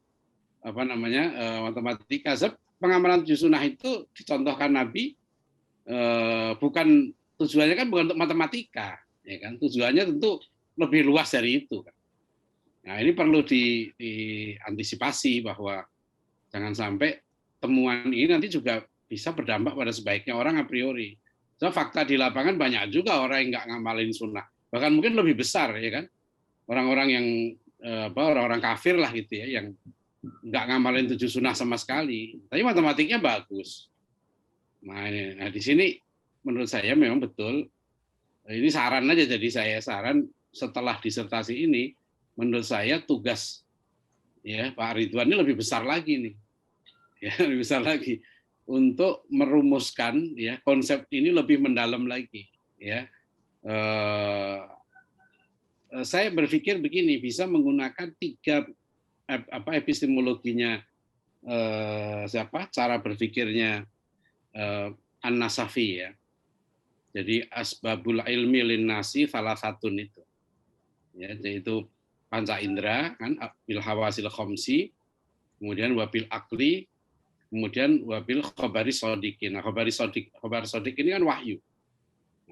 [SPEAKER 6] apa namanya matematika. Sebab pengamalan 7 sunnah itu dicontohkan Nabi bukan tujuannya kan bukan untuk matematika, ya kan? Tujuannya tentu lebih luas dari itu. Nah ini perlu diantisipasi bahwa jangan sampai temuan ini nanti juga bisa berdampak pada sebaiknya orang a priori. So, fakta di lapangan banyak juga orang yang nggak ngamalin sunnah, bahkan mungkin lebih besar, ya kan? Orang-orang yang orang-orang kafir lah gitu ya, yang nggak ngamalin 7 sunnah sama sekali, tapi matematiknya bagus. Nah di sini menurut saya memang betul, ini saran aja, jadi saya saran setelah disertasi ini, menurut saya tugas ya Pak Ridwan ini lebih besar lagi nih, ya lebih besar lagi untuk merumuskan ya konsep ini lebih mendalam lagi, ya. Saya berpikir begini, bisa menggunakan 3 epistemologinya cara berpikirnya An-Nasafi ya. Jadi asbabul ilmi linnasi salah satu itu. Ya, yaitu panca indera kan bil hawasil khamsi, kemudian wabil akli, kemudian wabil khabari shodiqin. Nah, khabar sodik ini kan wahyu.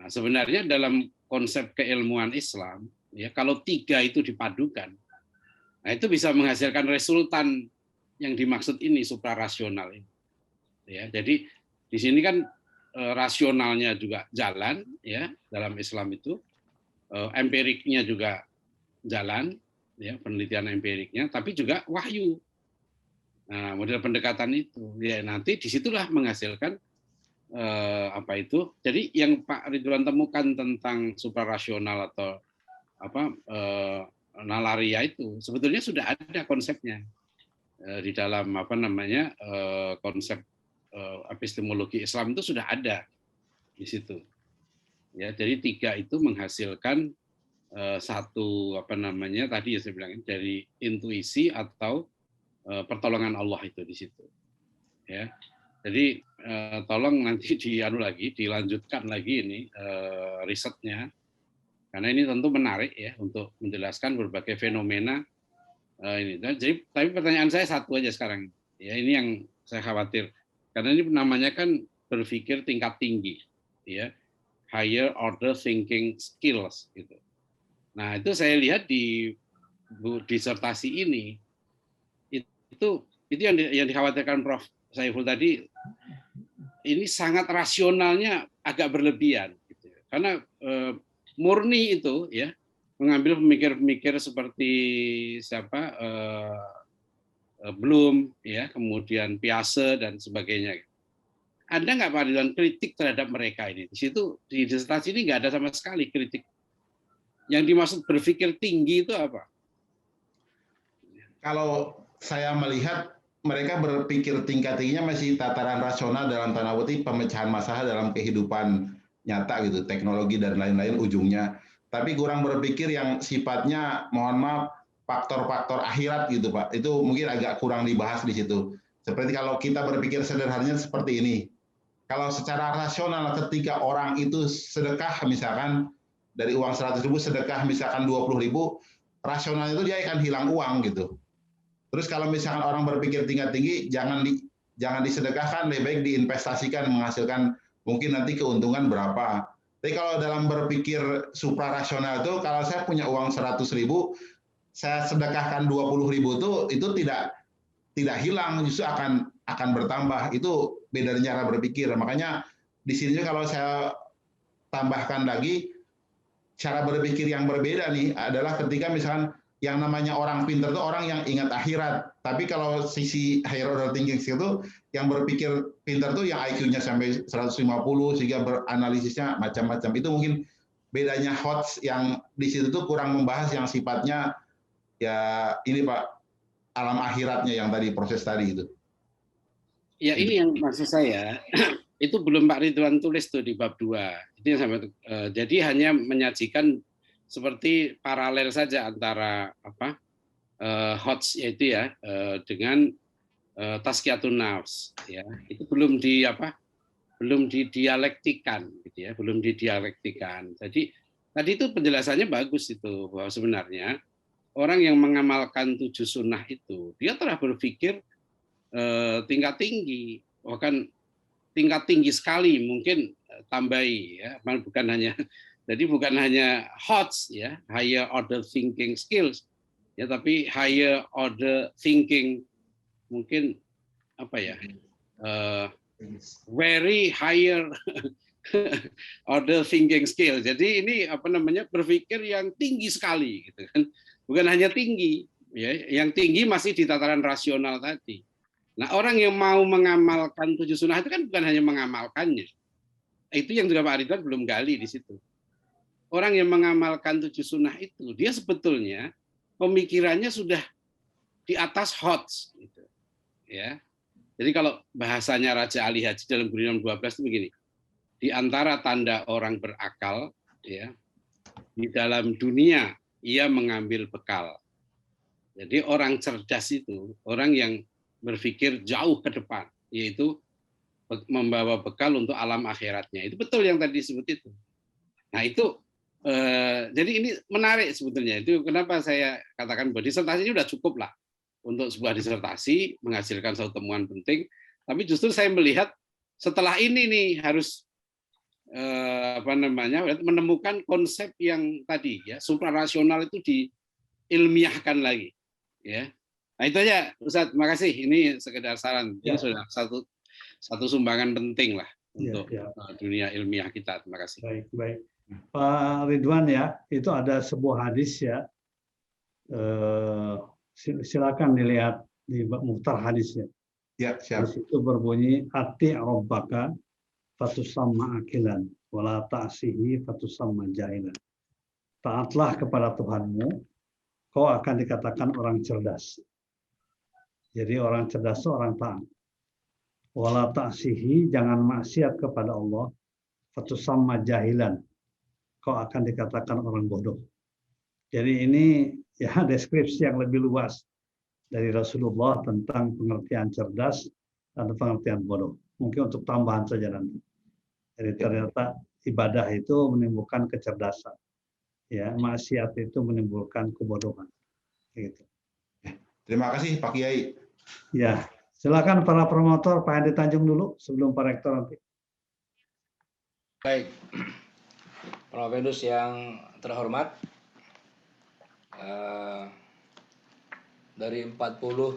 [SPEAKER 6] Nah, sebenarnya dalam konsep keilmuan Islam ya kalau 3 itu dipadukan, nah itu bisa menghasilkan resultan yang dimaksud ini suprarasional. Ya, jadi di sini kan rasionalnya juga jalan ya dalam Islam itu, empiriknya juga jalan ya penelitian empiriknya, tapi juga wahyu. Nah, model pendekatan itu ya nanti disitulah menghasilkan apa itu. Jadi yang Pak Ridwan temukan tentang suprarasional atau nalaria itu sebetulnya sudah ada konsepnya di dalam apa namanya konsep epistemologi Islam itu sudah ada di situ. Ya, jadi 3 itu menghasilkan satu apa namanya tadi ya saya bilang dari intuisi atau pertolongan Allah itu di situ. Ya. Jadi tolong nanti dilanjutkan lagi ini risetnya. Karena ini tentu menarik ya untuk menjelaskan berbagai fenomena ini. Jadi, tapi pertanyaan saya satu aja sekarang. Ya, ini yang saya khawatir. Karena ini namanya kan berpikir tingkat tinggi, ya, higher order thinking skills gitu. Nah, itu saya lihat di disertasi ini itu yang dikhawatirkan Prof. Saiful tadi. Ini sangat rasionalnya agak berlebihan, gitu. Karena murni itu ya mengambil pemikir-pemikir seperti Bloom ya kemudian Piaget dan sebagainya. Ada nggak Pak Ridwan kritik terhadap mereka ini? Di situ di disertasi ini nggak ada sama sekali kritik. Yang dimaksud berpikir tinggi itu apa?
[SPEAKER 4] Kalau saya melihat mereka berpikir tingkat tingginya masih tataran rasional dalam tanda kutip pemecahan masalah dalam kehidupan nyata gitu, teknologi dan lain-lain ujungnya. Tapi kurang berpikir yang sifatnya, mohon maaf, faktor-faktor akhirat gitu Pak. Itu mungkin agak kurang dibahas di situ. Seperti kalau kita berpikir sederhananya seperti ini. Kalau secara rasional ketika orang itu sedekah misalkan dari uang 100.000 sedekah misalkan 20.000, rasional itu dia akan hilang uang gitu. Terus kalau misalkan orang berpikir tingkat tinggi, jangan disedekahkan, lebih baik diinvestasikan menghasilkan mungkin nanti keuntungan berapa. Tapi kalau dalam berpikir suprarasional itu, kalau saya punya uang 100.000, saya sedekahkan 20.000 itu tidak hilang, justru akan bertambah. Itu beda cara berpikir. Makanya di sini kalau saya tambahkan lagi, cara berpikir yang berbeda nih adalah ketika misalkan yang namanya orang pintar itu orang yang ingat akhirat. Tapi kalau sisi higher order thinking itu yang berpikir pintar itu yang IQ-nya sampai 150 sehingga beranalisisnya macam-macam. Itu mungkin bedanya HOTS yang di situ tuh kurang membahas yang sifatnya ya ini Pak, alam akhiratnya yang tadi proses tadi itu.
[SPEAKER 6] Ya ini yang maksud saya. Itu belum Pak Ridwan tulis tuh di bab 2. Itu yang sampai jadi hanya menyajikan seperti paralel saja antara HOTS yaitu ya dengan tazkiyatun nafs ya. Itu belum didialektikan gitu ya, belum didialektikan. Jadi tadi itu penjelasannya bagus itu bahwa sebenarnya orang yang mengamalkan 7 sunnah itu dia telah berpikir tingkat tinggi, bahkan tingkat tinggi sekali mungkin tambahi ya, bukan hanya HOTS ya, higher order thinking skills ya, tapi higher order thinking mungkin very higher order thinking skill. Jadi ini berpikir yang tinggi sekali gitu kan. Bukan hanya tinggi ya, yang tinggi masih di tataran rasional tadi. Nah, orang yang mau mengamalkan 7 sunnah itu kan bukan hanya mengamalkannya. Itu yang juga Pak Ridwan belum gali di situ. Orang yang mengamalkan 7 sunnah itu, dia sebetulnya pemikirannya sudah di atas HOTS. Gitu. Ya. Jadi kalau bahasanya Raja Ali Haji dalam Gurindam 12 itu begini, di antara tanda orang berakal, ya, di dalam dunia ia mengambil bekal. Jadi orang cerdas itu, orang yang berpikir jauh ke depan, yaitu membawa bekal untuk alam akhiratnya. Itu betul yang tadi disebut itu. Nah itu, jadi ini menarik sebetulnya. Itu kenapa saya katakan bahwa disertasi ini sudah cukup lah untuk sebuah disertasi menghasilkan suatu temuan penting. Tapi justru saya melihat setelah ini nih harus menemukan konsep yang tadi ya suprarasional itu diilmiahkan lagi. Ya. Nah itu aja, Ustaz. Terima kasih. Ini sekedar saran. Ini sudah satu sumbangan penting lah untuk dunia ilmiah kita. Terima kasih.
[SPEAKER 2] Baik. Pak Ridwan ya, itu ada sebuah hadis ya. Silakan dilihat di muhtar hadisnya.
[SPEAKER 4] Ya, siap.
[SPEAKER 2] Hadis itu berbunyi ati rabbaka fatusamma akilan wala ta'sihi fatusamma jahilan. Taatlah kepada Tuhanmu, kau akan dikatakan orang cerdas. Jadi orang cerdas itu orang taat. Wala ta'sihi, jangan maksiat kepada Allah. Fatusamma jahilan, kau akan dikatakan orang bodoh. Jadi ini ya deskripsi yang lebih luas dari Rasulullah tentang pengertian cerdas dan pengertian bodoh. Mungkin untuk tambahan saja nanti. Jadi ternyata ibadah itu menimbulkan kecerdasan. Ya, maksiat itu menimbulkan kebodohan. Gitu.
[SPEAKER 4] Terima kasih Pak Kiai.
[SPEAKER 2] Ya, silakan para promotor, Pak Andi Tanjung dulu sebelum Pak Rektor nanti.
[SPEAKER 7] Baik, Prof. Venus yang terhormat, dari 40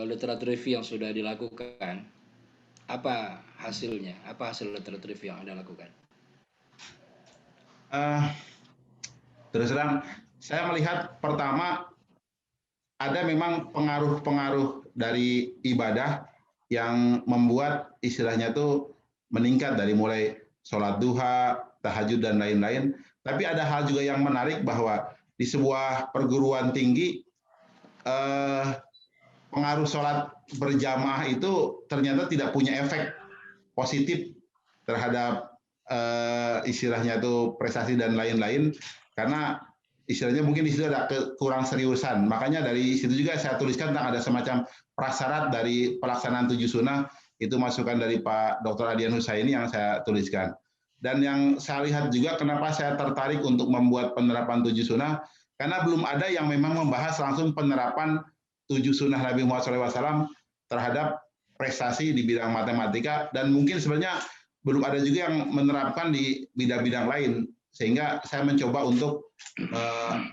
[SPEAKER 7] literatur review yang sudah dilakukan, apa hasilnya? Apa hasil literatur review yang Anda lakukan?
[SPEAKER 4] Terus terang, saya melihat pertama ada memang pengaruh-pengaruh dari ibadah yang membuat istilahnya itu meningkat dari mulai sholat duha, tahajud dan lain-lain. Tapi ada hal juga yang menarik bahwa di sebuah perguruan tinggi pengaruh sholat berjamaah itu ternyata tidak punya efek positif terhadap istilahnya itu prestasi dan lain-lain, karena istilahnya mungkin di situ ada kurang seriusan. Makanya dari situ juga saya tuliskan tentang ada semacam prasyarat dari pelaksanaan 7 sunnah, itu masukan dari Pak Dr. Adian Husaini yang saya tuliskan. Dan yang saya lihat juga kenapa saya tertarik untuk membuat penerapan 7 sunnah, karena belum ada yang memang membahas langsung penerapan 7 sunnah Nabi Muhammad SAW terhadap prestasi di bidang matematika, dan mungkin sebenarnya belum ada juga yang menerapkan di bidang-bidang lain, sehingga saya mencoba untuk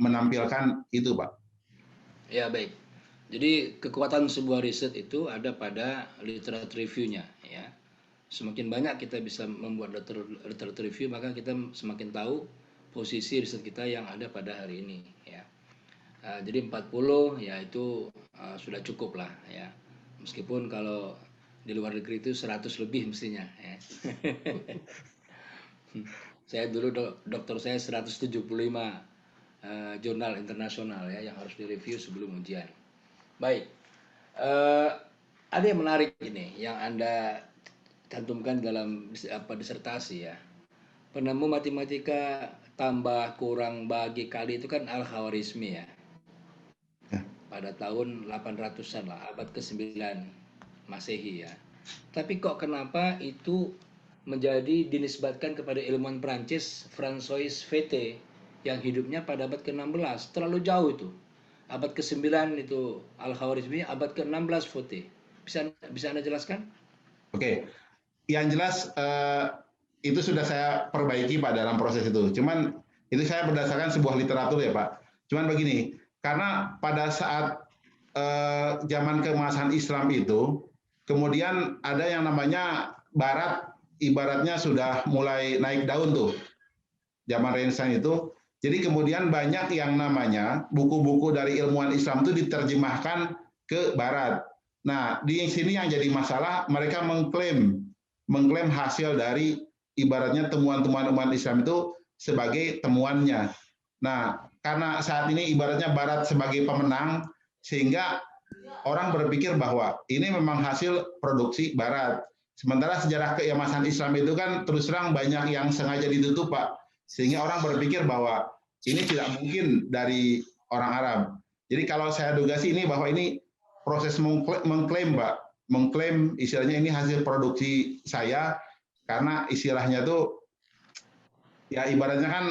[SPEAKER 4] menampilkan itu, Pak.
[SPEAKER 7] Ya, baik. Jadi kekuatan sebuah riset itu ada pada literatur review-nya, ya. Semakin banyak kita bisa membuat literatur review, maka kita semakin tahu posisi riset kita yang ada pada hari ini, ya. Jadi 40 ya itu sudah cukup lah, ya. Meskipun kalau di luar negeri itu 100 lebih mestinya, ya. Saya dulu dokter saya 175 jurnal internasional, ya, yang harus direview sebelum ujian. Baik, ada yang menarik ini yang Anda cantumkan dalam disertasi, ya. Penemu matematika tambah kurang bagi kali itu kan Al-Khawarizmi, ya. Pada tahun 800-an lah, abad ke-9 Masehi, ya. Tapi kok kenapa itu menjadi dinisbatkan kepada ilmuwan Prancis François Fete yang hidupnya pada abad ke-16, terlalu jauh itu. Abad ke-9 itu Al-Khawarizmi, abad ke-16 Fete. Bisa Anda jelaskan?
[SPEAKER 4] Oke, yang jelas itu sudah saya perbaiki Pak dalam proses itu. Cuman itu saya berdasarkan sebuah literatur ya Pak. Cuman begini, karena pada saat zaman keemasan Islam itu, kemudian ada yang namanya Barat, ibaratnya sudah mulai naik daun tuh, zaman Renaissance itu. Jadi kemudian banyak yang namanya buku-buku dari ilmuwan Islam itu diterjemahkan ke Barat. Nah, di sini yang jadi masalah, mereka mengklaim hasil dari ibaratnya temuan-temuan umat Islam itu sebagai temuannya. Nah, karena saat ini ibaratnya Barat sebagai pemenang, sehingga orang berpikir bahwa ini memang hasil produksi Barat. Sementara sejarah keemasan Islam itu kan terus terang banyak yang sengaja ditutup, Pak. Sehingga orang berpikir bahwa ini tidak mungkin dari orang Arab. Jadi kalau saya duga sih ini bahwa ini proses mengklaim, Pak. Mengklaim istilahnya ini hasil produksi saya, karena istilahnya tuh ya ibaratnya kan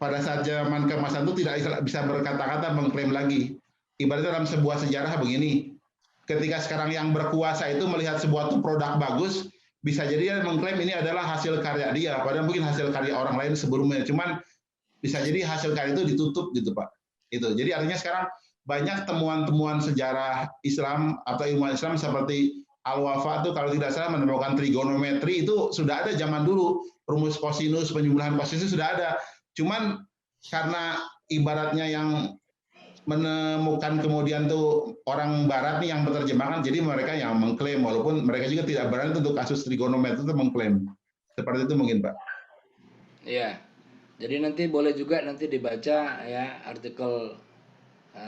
[SPEAKER 4] pada saat zaman keemasan itu tidak bisa berkata-kata mengklaim lagi. Ibaratnya dalam sebuah sejarah begini, ketika sekarang yang berkuasa itu melihat sebuah produk bagus, bisa jadi dia mengklaim ini adalah hasil karya dia, padahal mungkin hasil karya orang lain sebelumnya. Cuman bisa jadi hasil karya itu ditutup gitu Pak. Itu. Jadi artinya sekarang banyak temuan-temuan sejarah Islam atau ilmu Islam seperti Al-Wafa itu kalau tidak salah menemukan trigonometri itu sudah ada zaman dulu, rumus kosinus, penjumlahan kosinus sudah ada. Cuman karena ibaratnya yang menemukan kemudian tuh orang Barat nih yang menerjemahkan, jadi mereka yang mengklaim, walaupun mereka juga tidak berani untuk kasus trigonometri itu mengklaim. Seperti itu mungkin Pak.
[SPEAKER 7] Iya, jadi nanti boleh juga nanti dibaca ya artikel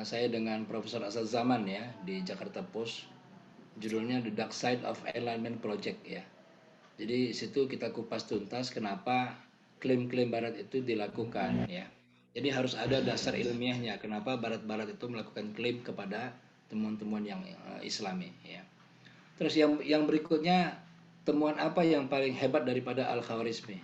[SPEAKER 7] saya dengan Profesor Asad Zaman ya di Jakarta Post, judulnya The Dark Side of Alignment Project ya. Jadi situ kita kupas tuntas kenapa klaim-klaim Barat itu dilakukan ya. Jadi harus ada dasar ilmiahnya kenapa Barat-Barat itu melakukan klaim kepada temuan-temuan yang Islami ya. Terus yang berikutnya, temuan apa yang paling hebat daripada Al-Khawarizmi?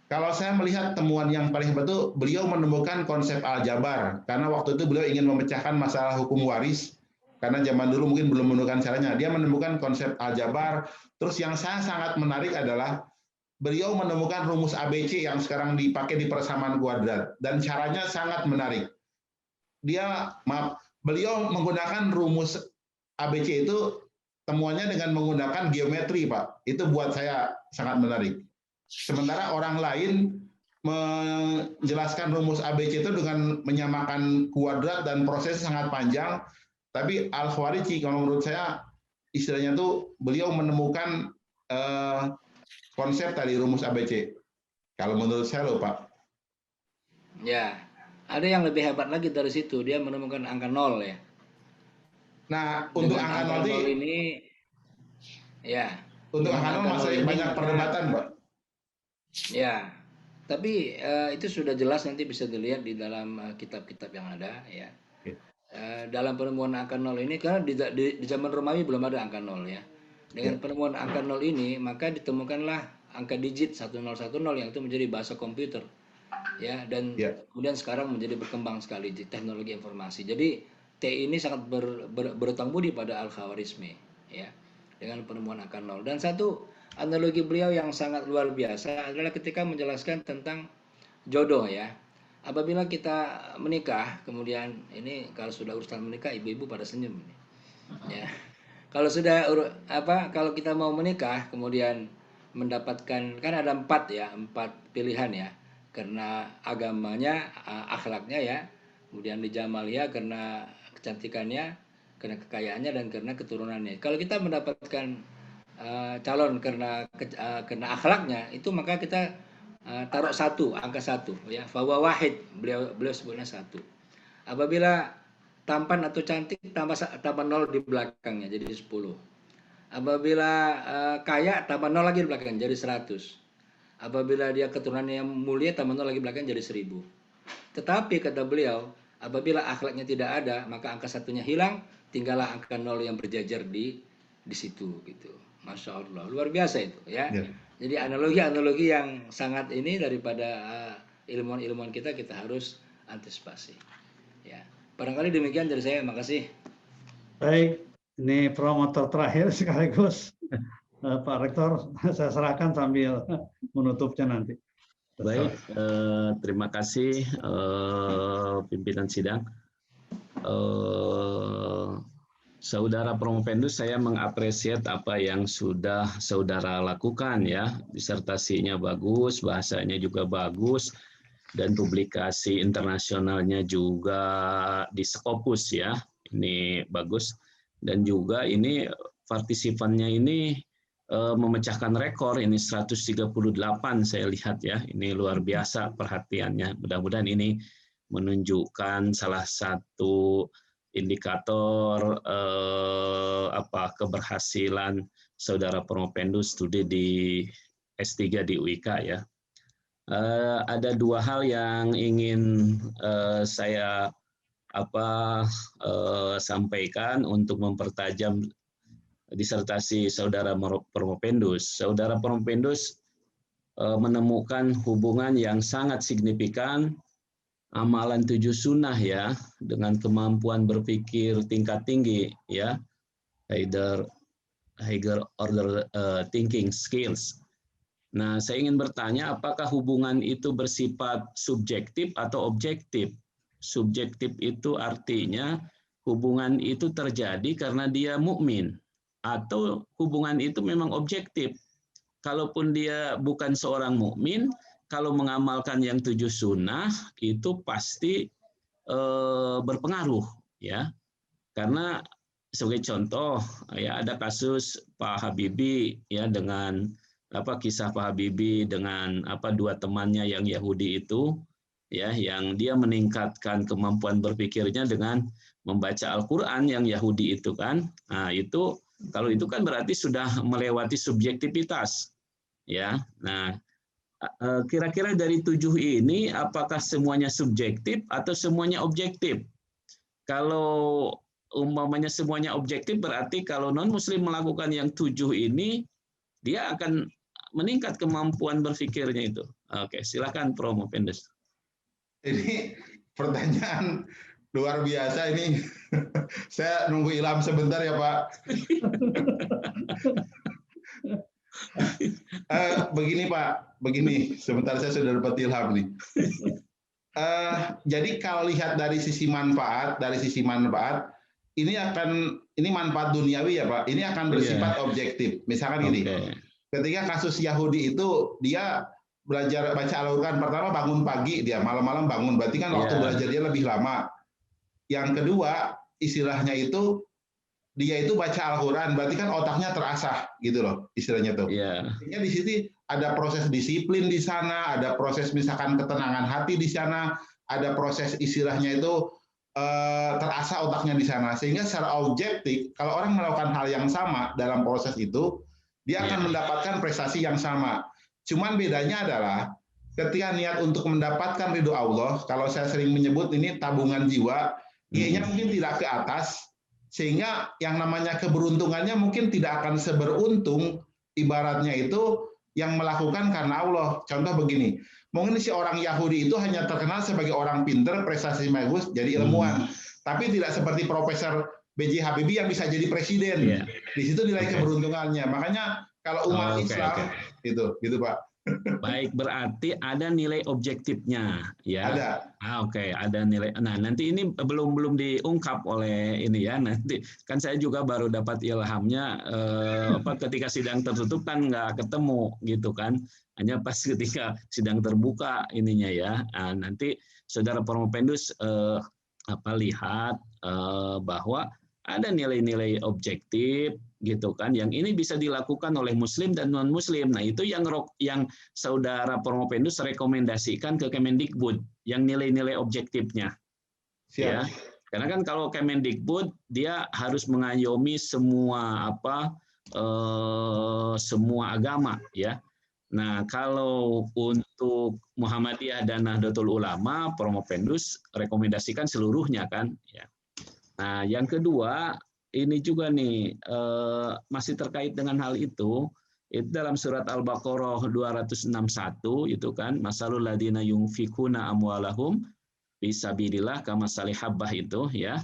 [SPEAKER 4] Kalau saya melihat temuan yang paling hebat itu beliau menemukan konsep aljabar, karena waktu itu beliau ingin memecahkan masalah hukum waris, karena zaman dulu mungkin belum menemukan caranya. Dia menemukan konsep aljabar. Terus yang saya sangat menarik adalah beliau menemukan rumus ABC yang sekarang dipakai di persamaan kuadrat, dan caranya sangat menarik. Beliau menggunakan rumus ABC itu temuannya dengan menggunakan geometri, Pak. Itu buat saya sangat menarik. Sementara orang lain menjelaskan rumus ABC itu dengan menyamakan kuadrat dan prosesnya sangat panjang, tapi Al-Khawarizmi kalau menurut saya istilahnya tuh beliau menemukan konsep tadi rumus ABC. Kalau menurut saya loh Pak.
[SPEAKER 7] Ya, ada yang lebih hebat lagi dari situ. Dia menemukan angka 0 ya.
[SPEAKER 4] Nah, untuk angka 0
[SPEAKER 7] ini ya.
[SPEAKER 4] Untuk angka 0 masih banyak perdebatan, Pak.
[SPEAKER 7] Ya, tapi itu sudah jelas nanti bisa dilihat di dalam kitab-kitab yang ada ya. Dalam penemuan angka 0 ini karena di zaman Romawi belum ada angka 0 ya. Dengan penemuan angka 0 ini, maka ditemukanlah angka digit 1010 yang itu menjadi bahasa komputer. Ya, dan kemudian sekarang menjadi berkembang sekali di teknologi informasi. Jadi T ini sangat berutang budi pada Al-Khawarizmi, ya. dengan penemuan angka 0. Dan satu analogi beliau yang sangat luar biasa adalah ketika menjelaskan tentang jodoh ya. Apabila kita menikah, kemudian ini kalau sudah urusan menikah, ibu-ibu pada senyum ini. Ya. Kalau sudah kalau kita mau menikah, kemudian mendapatkan, kan ada 4 pilihan ya. Karena agamanya, akhlaknya ya, kemudian di jamalia karena kecantikannya, karena kekayaannya, dan karena keturunannya. Kalau kita mendapatkan calon karena akhlaknya, itu maka kita taruh 1, angka 1 ya, fawa wahid, beliau sebutnya 1. Apabila tampan atau cantik, tambah 0 di belakangnya jadi 10. Apabila kaya, tambah 0 lagi di belakang jadi 100. Apabila dia keturunannya yang mulia, tambah 0 lagi di belakang jadi 1000. Tetapi kata beliau, apabila akhlaknya tidak ada, maka angka 1-nya hilang, tinggallah angka 0 yang berjajar di situ gitu. Masya Allah, luar biasa itu ya. Jadi analogi-analogi yang sangat ini daripada ilmuwan-ilmuwan kita harus antisipasi. Ya, barangkali demikian dari saya. Makasih.
[SPEAKER 2] Baik, ini promotor terakhir sekaligus Pak Rektor, saya serahkan sambil menutupnya nanti.
[SPEAKER 3] Baik, terima kasih pimpinan sidang. Saudara Promopendus, saya mengapresiasi apa yang sudah saudara lakukan ya. Disertasinya bagus, bahasanya juga bagus, dan publikasi internasionalnya juga di Scopus ya. Ini bagus. Dan juga ini partisipannya ini memecahkan rekor, ini 138 saya lihat ya. Ini luar biasa perhatiannya. Mudah-mudahan ini menunjukkan salah satu indikator keberhasilan saudara Promopendus studi di S3 di UIK ya. Ada 2 hal yang ingin saya sampaikan untuk mempertajam disertasi saudara Promopendus. Saudara Promopendus menemukan hubungan yang sangat signifikan amalan 7 sunnah ya, dengan kemampuan berpikir tingkat tinggi ya, higher order thinking skills. Nah, saya ingin bertanya, apakah hubungan itu bersifat subjektif atau objektif? Subjektif itu artinya hubungan itu terjadi karena dia mukmin, atau hubungan itu memang objektif. Kalaupun dia bukan seorang mukmin, kalau mengamalkan yang 7 sunnah itu pasti berpengaruh ya. Karena sebagai contoh ya, ada kasus Pak Habibie ya, dengan kisah Pak Habibie dengan 2 temannya yang Yahudi itu ya, yang dia meningkatkan kemampuan berpikirnya dengan membaca Al-Qur'an yang Yahudi itu kan. Nah, itu kalau itu kan berarti sudah melewati subjektivitas ya. Nah, kira-kira dari 7 ini apakah semuanya subjektif atau semuanya objektif? Kalau umpamanya semuanya objektif, berarti kalau non-muslim melakukan yang 7 ini, dia akan meningkat kemampuan berpikirnya itu. Oke, silakan Promopendus.
[SPEAKER 4] Ini pertanyaan luar biasa ini. Saya nunggu Ilham sebentar ya Pak. Begini Pak, begini. Sebentar, saya sudah dapat ilham nih. Jadi kalau lihat dari sisi manfaat, ini manfaat duniawi ya Pak. Ini akan bersifat objektif. Misalkan gini, ketika kasus Yahudi itu dia belajar baca Al-Qur'an, pertama bangun pagi, dia malam-malam bangun, berarti kan waktu belajar dia lebih lama. Yang kedua, istilahnya itu dia itu baca Al-Qur'an, berarti kan otaknya terasah gitu loh istilahnya tuh. Sehingga di sini ada proses disiplin di sana, ada proses misalkan ketenangan hati di sana, ada proses istilahnya itu terasah otaknya di sana. Sehingga secara objektif kalau orang melakukan hal yang sama dalam proses itu, dia akan mendapatkan prestasi yang sama. Cuman bedanya adalah ketika niat untuk mendapatkan ridho Allah, kalau saya sering menyebut ini tabungan jiwa, I-nya mungkin tidak ke atas, sehingga yang namanya keberuntungannya mungkin tidak akan seberuntung ibaratnya itu yang melakukan karena Allah. Contoh begini, mungkin si orang Yahudi itu hanya terkenal sebagai orang pinter, prestasi bagus, jadi ilmuwan, tapi tidak seperti Profesor B.J. Habibie yang bisa jadi presiden.
[SPEAKER 3] Iya.
[SPEAKER 4] Di situ nilai keberuntungannya. Makanya kalau umat
[SPEAKER 3] Oke,
[SPEAKER 4] Islam gitu Pak.
[SPEAKER 3] Baik, berarti ada nilai objektifnya, ya.
[SPEAKER 4] Ada.
[SPEAKER 3] Oke, ada nilai. Nah, nanti ini belum diungkap oleh ini ya. Nanti kan saya juga baru dapat ilhamnya ketika sidang tertutup kan nggak ketemu gitu kan. Hanya pas ketika sidang terbuka ininya ya. Nah, nanti Saudara Promopendus lihat bahwa ada nilai-nilai objektif gitu kan, yang ini bisa dilakukan oleh Muslim dan non Muslim. Nah itu yang Saudara Promopendus rekomendasikan ke Kemendikbud, yang nilai-nilai objektifnya.
[SPEAKER 4] Siap.
[SPEAKER 3] Ya, karena kan kalau Kemendikbud dia harus mengayomi semua semua agama ya. Nah kalau untuk Muhammadiyah dan Nahdlatul Ulama, Promopendus rekomendasikan seluruhnya kan. Ya. Nah yang kedua, ini juga nih masih terkait dengan hal itu dalam surat Al-Baqarah 261 itu kan, masalul ladina yunfikuna amwalahum fisabilillah kamasali habbah itu ya.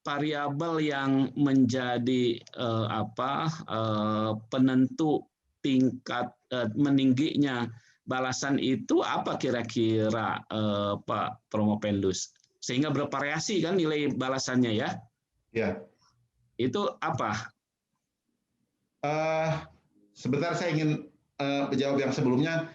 [SPEAKER 3] Variabel yang menjadi penentu tingkat meningginya balasan itu apa kira-kira Pak Promopendus? Sehingga bervariasi kan nilai balasannya ya?
[SPEAKER 4] Ya.
[SPEAKER 3] Itu apa?
[SPEAKER 4] Sebentar saya ingin menjawab yang sebelumnya.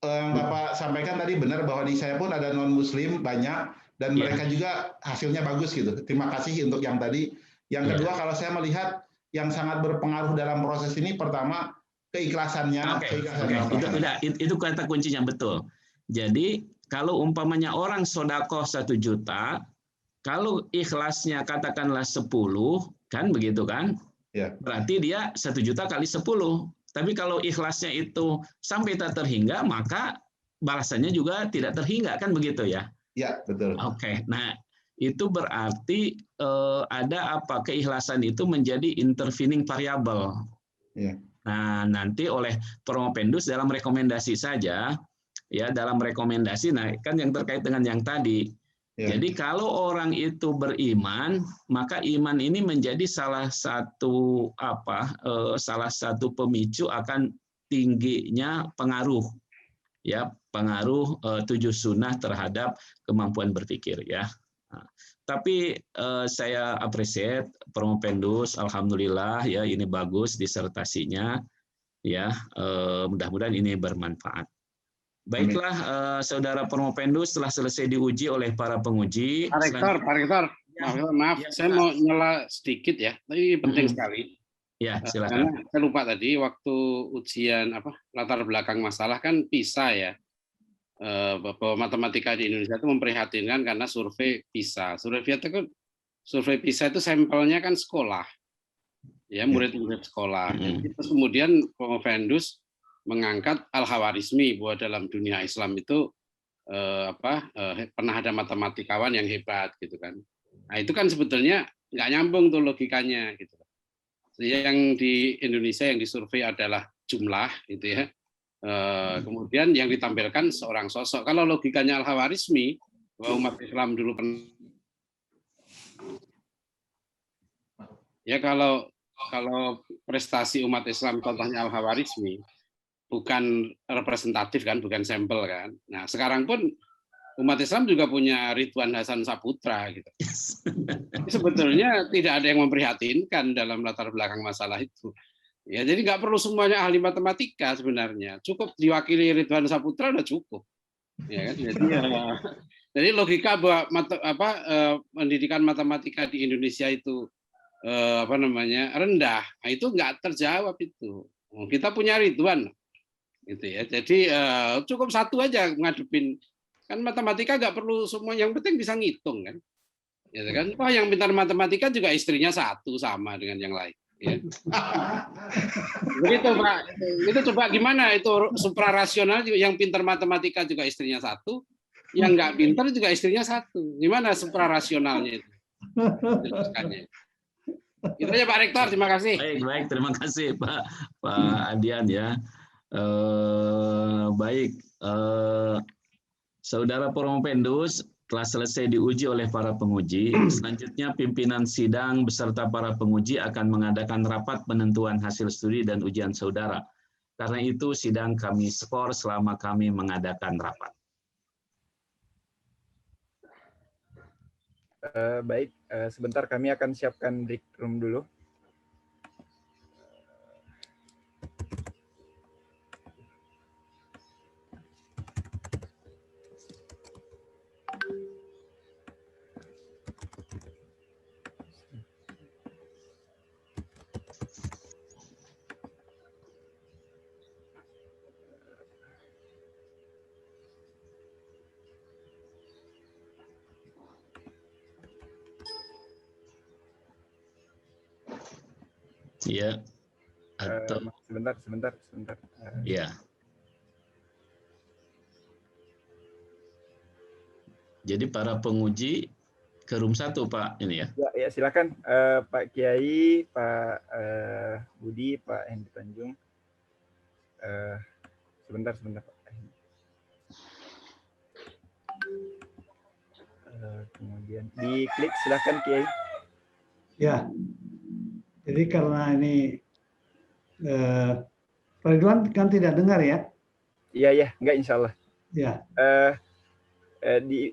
[SPEAKER 4] Bapak sampaikan tadi benar bahwa di saya pun ada non-Muslim banyak dan mereka juga hasilnya bagus gitu. Terima kasih untuk yang tadi. Yang kedua, kalau saya melihat yang sangat berpengaruh dalam proses ini, pertama keikhlasannya.
[SPEAKER 3] Itu kata kuncinya betul. Jadi kalau umpamanya orang sodakoh 1 juta, kalau ikhlasnya katakanlah 10, kan begitu kan?
[SPEAKER 4] Ya.
[SPEAKER 3] Berarti dia 1 juta kali 10. Tapi kalau ikhlasnya itu sampai tak terhingga, maka balasannya juga tidak terhingga, kan begitu ya?
[SPEAKER 4] Ya, betul.
[SPEAKER 3] Oke, nah itu berarti ada keikhlasan itu menjadi intervening variable.
[SPEAKER 4] Ya.
[SPEAKER 3] Nah, nanti oleh Promopendus dalam rekomendasi saja, ya dalam rekomendasi, nah kan yang terkait dengan yang tadi. Ya. Jadi kalau orang itu beriman, maka iman ini menjadi salah satu pemicu akan tingginya pengaruh, ya pengaruh 7 sunnah terhadap kemampuan berpikir, ya. Nah, tapi saya appreciate Promopendus, alhamdulillah ya ini bagus disertasinya, ya mudah-mudahan ini bermanfaat. Baiklah, Saudara Promopendus telah selesai diuji oleh para penguji.
[SPEAKER 6] Pak Rektor, maaf, saya mau nyela sedikit ya, tapi penting sekali.
[SPEAKER 3] Ya, silakan.
[SPEAKER 6] Karena saya lupa tadi waktu ujian latar belakang masalah kan PISA ya, bahwa matematika di Indonesia itu memprihatinkan karena survei PISA. Survei PISA itu sampelnya kan sekolah, ya murid-murid sekolah. Jadi, terus kemudian Promopendus mengangkat al-Khawarizmi bahwa dalam dunia Islam itu pernah ada matematikawan yang hebat gitu kan. Nah itu kan sebetulnya nggak nyambung tuh logikanya gitu. Yang di Indonesia yang disurvei adalah jumlah gitu ya. Kemudian yang ditampilkan seorang sosok. Kalau logikanya al-Khawarizmi bahwa umat Islam dulu ya kalau prestasi umat Islam contohnya al-Khawarizmi bukan representatif kan, bukan sampel kan. Nah sekarang pun umat Islam juga punya Ridwan Hasan Saputra gitu. Sebetulnya tidak ada yang memprihatinkan dalam latar belakang masalah itu. Ya jadi nggak perlu semuanya ahli matematika sebenarnya. Cukup diwakili Ridwan Saputra udah cukup. Ya kan? Jadi logika bahwa pendidikan matematika di Indonesia itu rendah, nah itu nggak terjawab itu. Kita punya Ridwan. Gitu ya. Jadi cukup satu aja ngadepin, kan matematika nggak perlu semua, yang penting bisa ngitung kan, gitu kan. Wah yang pintar matematika juga istrinya satu sama dengan yang lain. Ya. Begitu Pak. Itu coba gimana itu suprarasional, yang pintar matematika juga istrinya satu, yang nggak pintar juga istrinya satu. Gimana suprarasionalnya itu? Jelaskannya. Itu aja Pak Rektor. Terima kasih.
[SPEAKER 3] Baik, terima kasih Pak Adian ya. Baik, Saudara Promopendus telah selesai diuji oleh para penguji. Selanjutnya pimpinan sidang beserta para penguji akan mengadakan rapat penentuan hasil studi dan ujian saudara. Karena itu sidang kami skor selama kami mengadakan rapat.
[SPEAKER 8] Baik, sebentar kami akan siapkan break room dulu.
[SPEAKER 3] Ya, atau
[SPEAKER 8] sebentar.
[SPEAKER 3] ya. Jadi para penguji ke room 1 Pak ini ya.
[SPEAKER 8] Ya silakan Pak Kiai, Pak Budi, Pak Hendy Tanjung. Sebentar Pak. Kemudian diklik, silakan Kiai.
[SPEAKER 2] Ya. Jadi karena ini Pak Ridwan kan tidak dengar ya?
[SPEAKER 8] Iya, enggak insya Allah.
[SPEAKER 2] Ya.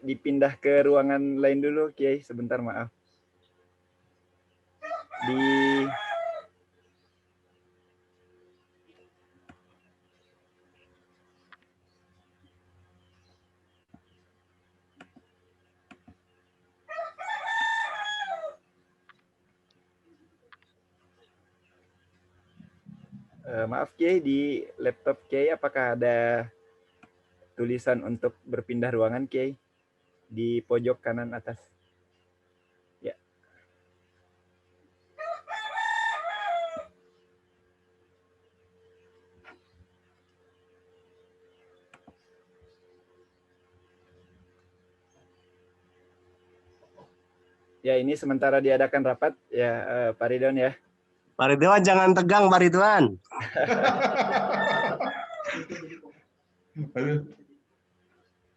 [SPEAKER 8] Dipindah ke ruangan lain dulu, Kiai. Sebentar, maaf. Maaf Kiai, di laptop Kiai apakah ada tulisan untuk berpindah ruangan Kiai di pojok kanan atas? Ya. Ya, ini sementara diadakan rapat ya, Pak Ridwan ya.
[SPEAKER 9] Pak Ridwan jangan tegang, Pak Ridwan.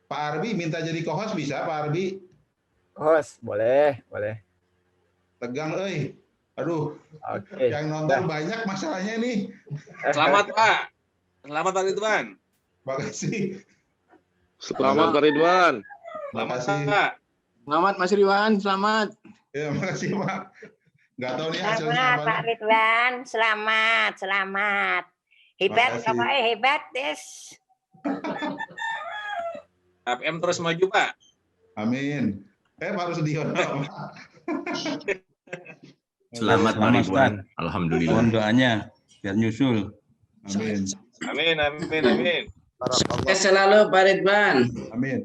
[SPEAKER 4] Pak Arbi minta jadi co-host bisa, Pak Arbi?
[SPEAKER 8] Host, boleh.
[SPEAKER 4] Tegang, aduh.
[SPEAKER 8] Oke.
[SPEAKER 4] Yang nonton banyak masalahnya nih.
[SPEAKER 10] Selamat Pak. Selamat Pak Ridwan.
[SPEAKER 4] Makasih.
[SPEAKER 10] Selamat Pak Ridwan.
[SPEAKER 4] Makasih.
[SPEAKER 10] Pak.
[SPEAKER 9] Selamat Mas Ridwan, selamat.
[SPEAKER 4] Ya, makasih Pak. Nggak tahu nih hasilnya apa.
[SPEAKER 11] Pak Ridwan, selamat. Hebat, pokoknya hebat, Des.
[SPEAKER 10] APM terus maju, Pak.
[SPEAKER 4] Amin. Harus Diono.
[SPEAKER 12] Selamat Pak Ridwan. Alhamdulillah.
[SPEAKER 13] Mohon doanya biar nyusul.
[SPEAKER 4] Amin.
[SPEAKER 10] Amin.
[SPEAKER 7] Sukses selalu Pak Ridwan.
[SPEAKER 4] Amin.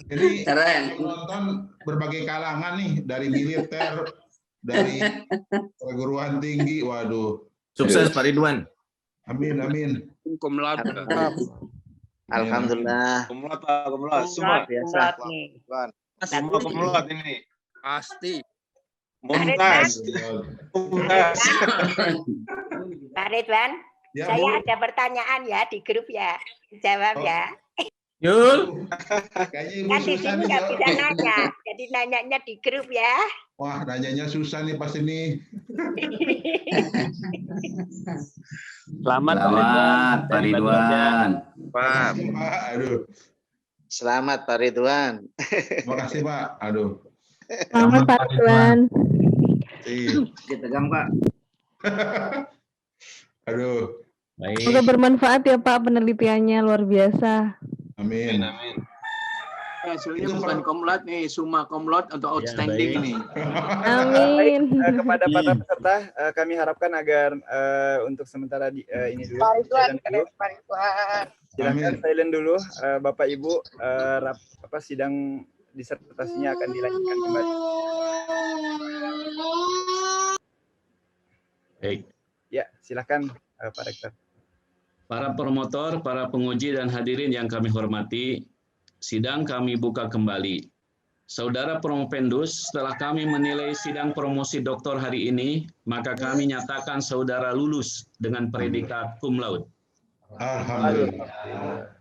[SPEAKER 4] Ini nonton berbagai kalangan nih, dari militer, dari perguruan tinggi, waduh.
[SPEAKER 12] Sukses Pak Ridwan.
[SPEAKER 4] Amin.
[SPEAKER 10] Kumlot.
[SPEAKER 11] Alhamdulillah.
[SPEAKER 10] Kumlot. Semua
[SPEAKER 11] biasa.
[SPEAKER 10] Semua kumlot ini.
[SPEAKER 13] Pasti.
[SPEAKER 10] Mumtaz.
[SPEAKER 11] Pak Ridwan,
[SPEAKER 4] Ya,
[SPEAKER 11] saya
[SPEAKER 4] Bu.
[SPEAKER 11] ada pertanyaan ya di grup ya. Jawab ya.
[SPEAKER 9] Yul.
[SPEAKER 4] Kayaknya Ibu
[SPEAKER 11] Kan di
[SPEAKER 4] susah
[SPEAKER 11] sini
[SPEAKER 4] nih.
[SPEAKER 11] nggak bisa nanya. Jadi nanyanya di grup ya.
[SPEAKER 4] Wah, nanyanya susah nih pas ini.
[SPEAKER 9] Selamat
[SPEAKER 12] Pak Ridwan.
[SPEAKER 10] Pak.
[SPEAKER 4] Aduh.
[SPEAKER 14] Selamat Pak Ridwan.
[SPEAKER 4] Terima kasih Pak. Aduh.
[SPEAKER 15] Selamat Pak Ridwan.
[SPEAKER 14] Ditegang Pak.
[SPEAKER 4] Aduh.
[SPEAKER 15] Semoga bermanfaat ya Pak, penelitiannya luar biasa.
[SPEAKER 4] Amin.
[SPEAKER 9] Hasilnya bukan komlot nih, summa komlot untuk outstanding ini.
[SPEAKER 15] Amin.
[SPEAKER 8] Kepada para peserta, kami harapkan agar untuk sementara ini dulu.
[SPEAKER 11] Pak Ridwan,
[SPEAKER 8] Silakan silent dulu, Bapak Ibu. Sidang disertasinya akan dilanjutkan kembali.
[SPEAKER 3] Baik.
[SPEAKER 8] Ya, silakan Pak Rektor.
[SPEAKER 3] Para promotor, para penguji dan hadirin yang kami hormati, sidang kami buka kembali. Saudara Promopendus, setelah kami menilai sidang promosi doktor hari ini, maka kami nyatakan saudara lulus dengan predikat cum laude.
[SPEAKER 4] Alhamdulillah.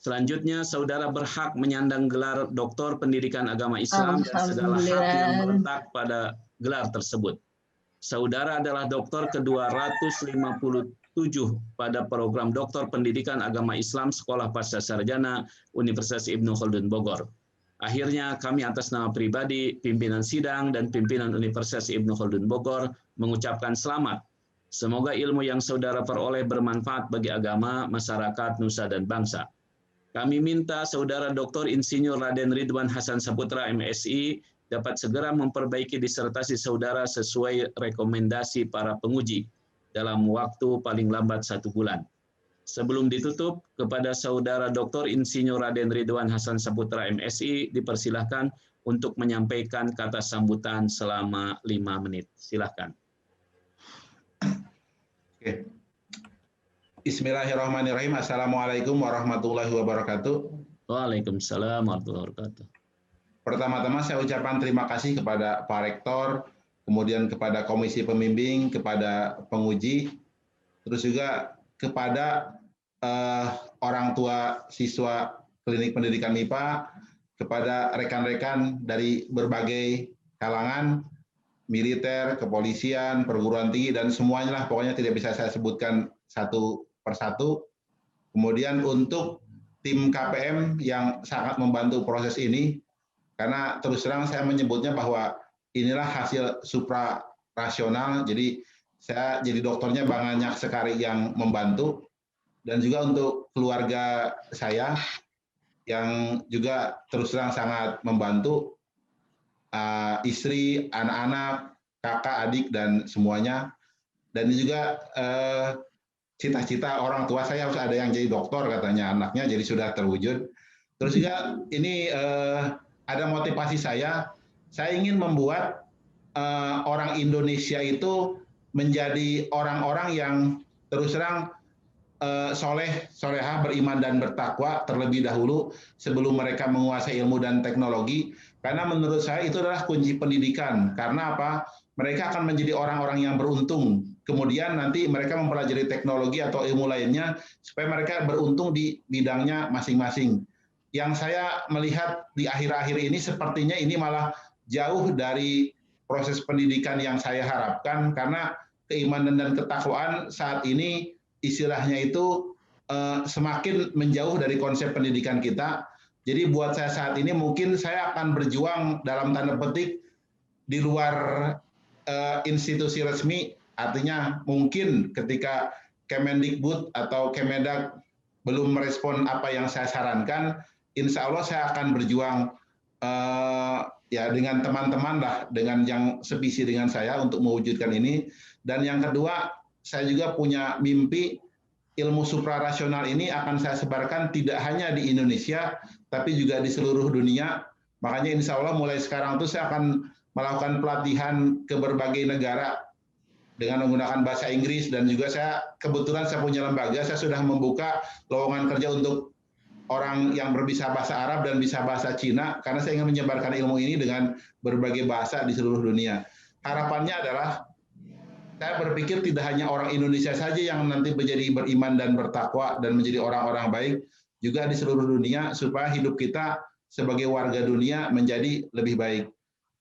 [SPEAKER 3] Selanjutnya, saudara berhak menyandang gelar Doktor Pendidikan Agama Islam dan segala hak yang meletak pada gelar tersebut. Saudara adalah doktor ke-257 pada program Doktor Pendidikan Agama Islam Sekolah Pasca Sarjana Universitas Ibnu Khaldun Bogor. Akhirnya, kami atas nama pribadi, pimpinan sidang, dan pimpinan Universitas Ibnu Khaldun Bogor mengucapkan selamat. Semoga ilmu yang saudara peroleh bermanfaat bagi agama, masyarakat, nusa, dan bangsa. Kami minta saudara Dr. Insinyur Raden Ridwan Hasan Saputra, MSI, dapat segera memperbaiki disertasi saudara sesuai rekomendasi para penguji dalam waktu paling lambat 1 bulan. Sebelum ditutup, kepada saudara Dr. Insinyur Raden Ridwan Hasan Saputra, MSI, dipersilahkan untuk menyampaikan kata sambutan selama 5 menit. Silakan.
[SPEAKER 4] Oke. Bismillahirrahmanirrahim. Assalamualaikum warahmatullahi wabarakatuh.
[SPEAKER 3] Waalaikumsalam warahmatullahi wabarakatuh.
[SPEAKER 4] Pertama-tama saya ucapkan terima kasih kepada Pak Rektor, kemudian kepada Komisi Pembimbing, kepada penguji, terus juga kepada orang tua siswa Klinik Pendidikan MIPA, kepada rekan-rekan dari berbagai kalangan, militer, kepolisian, perguruan tinggi, dan semuanya lah, pokoknya tidak bisa saya sebutkan satu persatu. Kemudian untuk tim KPM yang sangat membantu proses ini, karena terus terang saya menyebutnya bahwa inilah hasil suprarasional, jadi saya jadi dokternya banyak sekali yang membantu, dan juga untuk keluarga saya yang juga terus terang sangat membantu, istri, anak-anak, kakak, adik, dan semuanya. Dan juga cita-cita orang tua saya harus ada yang jadi dokter, katanya anaknya, jadi sudah terwujud. Terus juga ini ada motivasi saya ingin membuat orang Indonesia itu menjadi orang-orang yang terus terang soleh, solehah, beriman dan bertakwa terlebih dahulu sebelum mereka menguasai ilmu dan teknologi. Karena menurut saya itu adalah kunci pendidikan. Karena apa? Mereka akan menjadi orang-orang yang beruntung. Kemudian nanti mereka mempelajari teknologi atau ilmu lainnya supaya mereka beruntung di bidangnya masing-masing. Yang saya melihat di akhir-akhir ini sepertinya ini malah jauh dari proses pendidikan yang saya harapkan, karena keimanan dan ketakwaan saat ini istilahnya itu semakin menjauh dari konsep pendidikan kita. Jadi buat saya saat ini mungkin saya akan berjuang dalam tanda petik di luar institusi resmi, artinya mungkin ketika Kemendikbud atau Kemendak belum merespon apa yang saya sarankan, insya Allah saya akan berjuang ya dengan teman-teman lah, dengan yang sevisi dengan saya untuk mewujudkan ini. Dan yang kedua, saya juga punya mimpi ilmu suprarasional ini akan saya sebarkan tidak hanya di Indonesia, tapi juga di seluruh dunia. Makanya insya Allah mulai sekarang itu saya akan melakukan pelatihan ke berbagai negara dengan menggunakan bahasa Inggris, dan juga kebetulan saya punya lembaga, saya sudah membuka lowongan kerja untuk orang yang berbisa bahasa Arab dan bisa bahasa Cina, karena saya ingin menyebarkan ilmu ini dengan berbagai bahasa di seluruh dunia. Harapannya adalah saya berpikir tidak hanya orang Indonesia saja yang nanti menjadi beriman dan bertakwa dan menjadi orang-orang baik, juga di seluruh dunia, supaya hidup kita sebagai warga dunia menjadi lebih baik.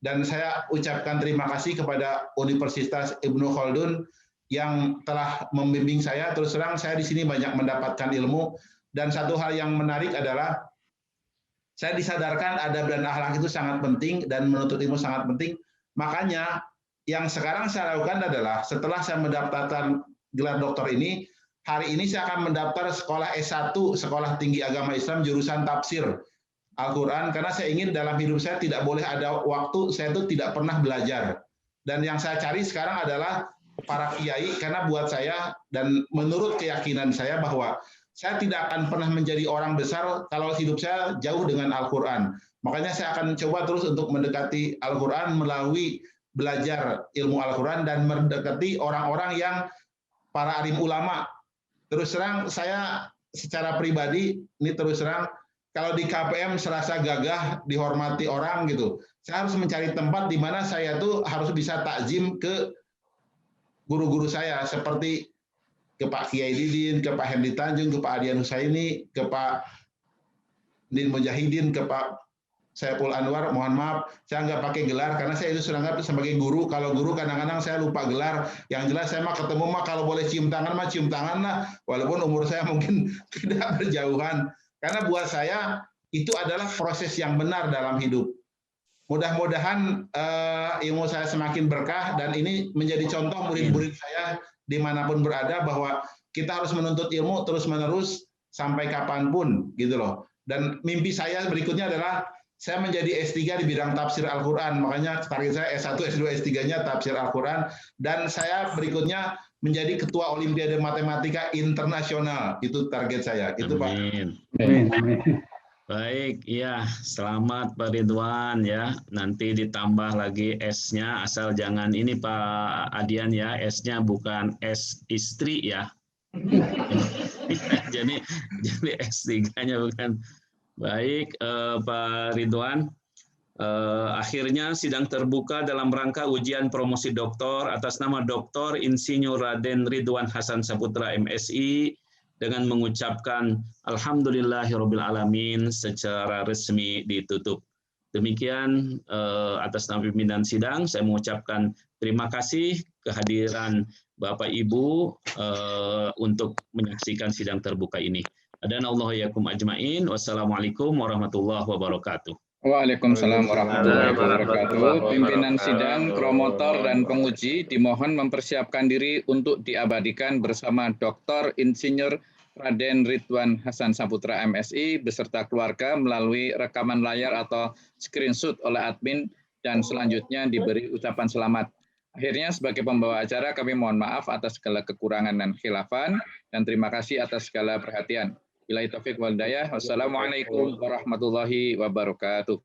[SPEAKER 4] Dan saya ucapkan terima kasih kepada Universitas Ibnu Khaldun yang telah membimbing saya. Terus terang saya di sini banyak mendapatkan ilmu, dan satu hal yang menarik adalah saya disadarkan adab dan akhlak itu sangat penting dan menuntut ilmu sangat penting. Makanya yang sekarang saya lakukan adalah setelah saya mendaftarkan gelar doktor ini, hari ini saya akan mendaftar sekolah S1, Sekolah Tinggi Agama Islam, jurusan tafsir Al-Quran, karena saya ingin dalam hidup saya tidak boleh ada waktu saya itu tidak pernah belajar. Dan yang saya cari sekarang adalah para kiai, karena buat saya dan menurut keyakinan saya bahwa saya tidak akan pernah menjadi orang besar kalau hidup saya jauh dengan Al-Quran. Makanya saya akan coba terus untuk mendekati Al-Quran melalui belajar ilmu Al-Quran dan mendekati orang-orang yang para alim ulama. Terus terang saya secara pribadi, ini terus terang, kalau di KPM serasa gagah, dihormati orang gitu. Saya harus mencari tempat di mana saya tuh harus bisa takzim ke guru-guru saya, seperti ke Pak Kiai Didin, ke Pak Hendy Tanjung, ke Pak Adian Husaini, ke Pak Mujahidin ke Pak Saiful Anwar, mohon maaf, saya nggak pakai gelar karena saya itu sudah anggap sebagai guru. Kalau guru kadang-kadang saya lupa gelar. Yang jelas saya mah ketemu mah kalau boleh cium tangan mah cium tangan lah, walaupun umur saya mungkin tidak berjauhan. Karena buat saya itu adalah proses yang benar dalam hidup. Mudah-mudahan ilmu saya semakin berkah dan ini menjadi contoh murid-murid saya dimanapun berada bahwa kita harus menuntut ilmu terus-menerus sampai kapanpun gitu loh. Dan mimpi saya berikutnya adalah saya menjadi S3 di bidang tafsir Al-Quran. Makanya target saya S1, S2, S3-nya tafsir Al-Quran. Dan saya berikutnya menjadi ketua Olimpiade Matematika Internasional. Itu target saya. Itu Pak.
[SPEAKER 3] Baik, ya, selamat Pak Ridwan ya. Nanti ditambah lagi S-nya, asal jangan ini Pak Adian ya, S-nya bukan S istri ya. jadi S3-nya bukan. Baik, Pak Ridwan. Akhirnya sidang terbuka dalam rangka ujian promosi doktor atas nama Dr. Insinyur Raden Ridwan Hasan Saputra MSI dengan mengucapkan Alhamdulillahirabbil alamin secara resmi ditutup. Demikian atas nama pimpinan sidang saya mengucapkan terima kasih kehadiran Bapak Ibu untuk menyaksikan sidang terbuka ini. Adanallahu yakum ajmain. Wassalamualaikum warahmatullahi wabarakatuh.
[SPEAKER 1] Waalaikumsalam warahmatullahi wabarakatuh. Pimpinan sidang, promotor, dan penguji dimohon mempersiapkan diri untuk diabadikan bersama Dr. Insinyur Raden Ridwan Hasan Saputra MSI beserta keluarga melalui rekaman layar atau screenshot oleh admin dan selanjutnya diberi ucapan selamat. Akhirnya sebagai pembawa acara kami mohon maaf atas segala kekurangan dan khilafan dan terima kasih atas segala perhatian. Billahi taufiq wal hidayah. Wassalamualaikum warahmatullahi wabarakatuh.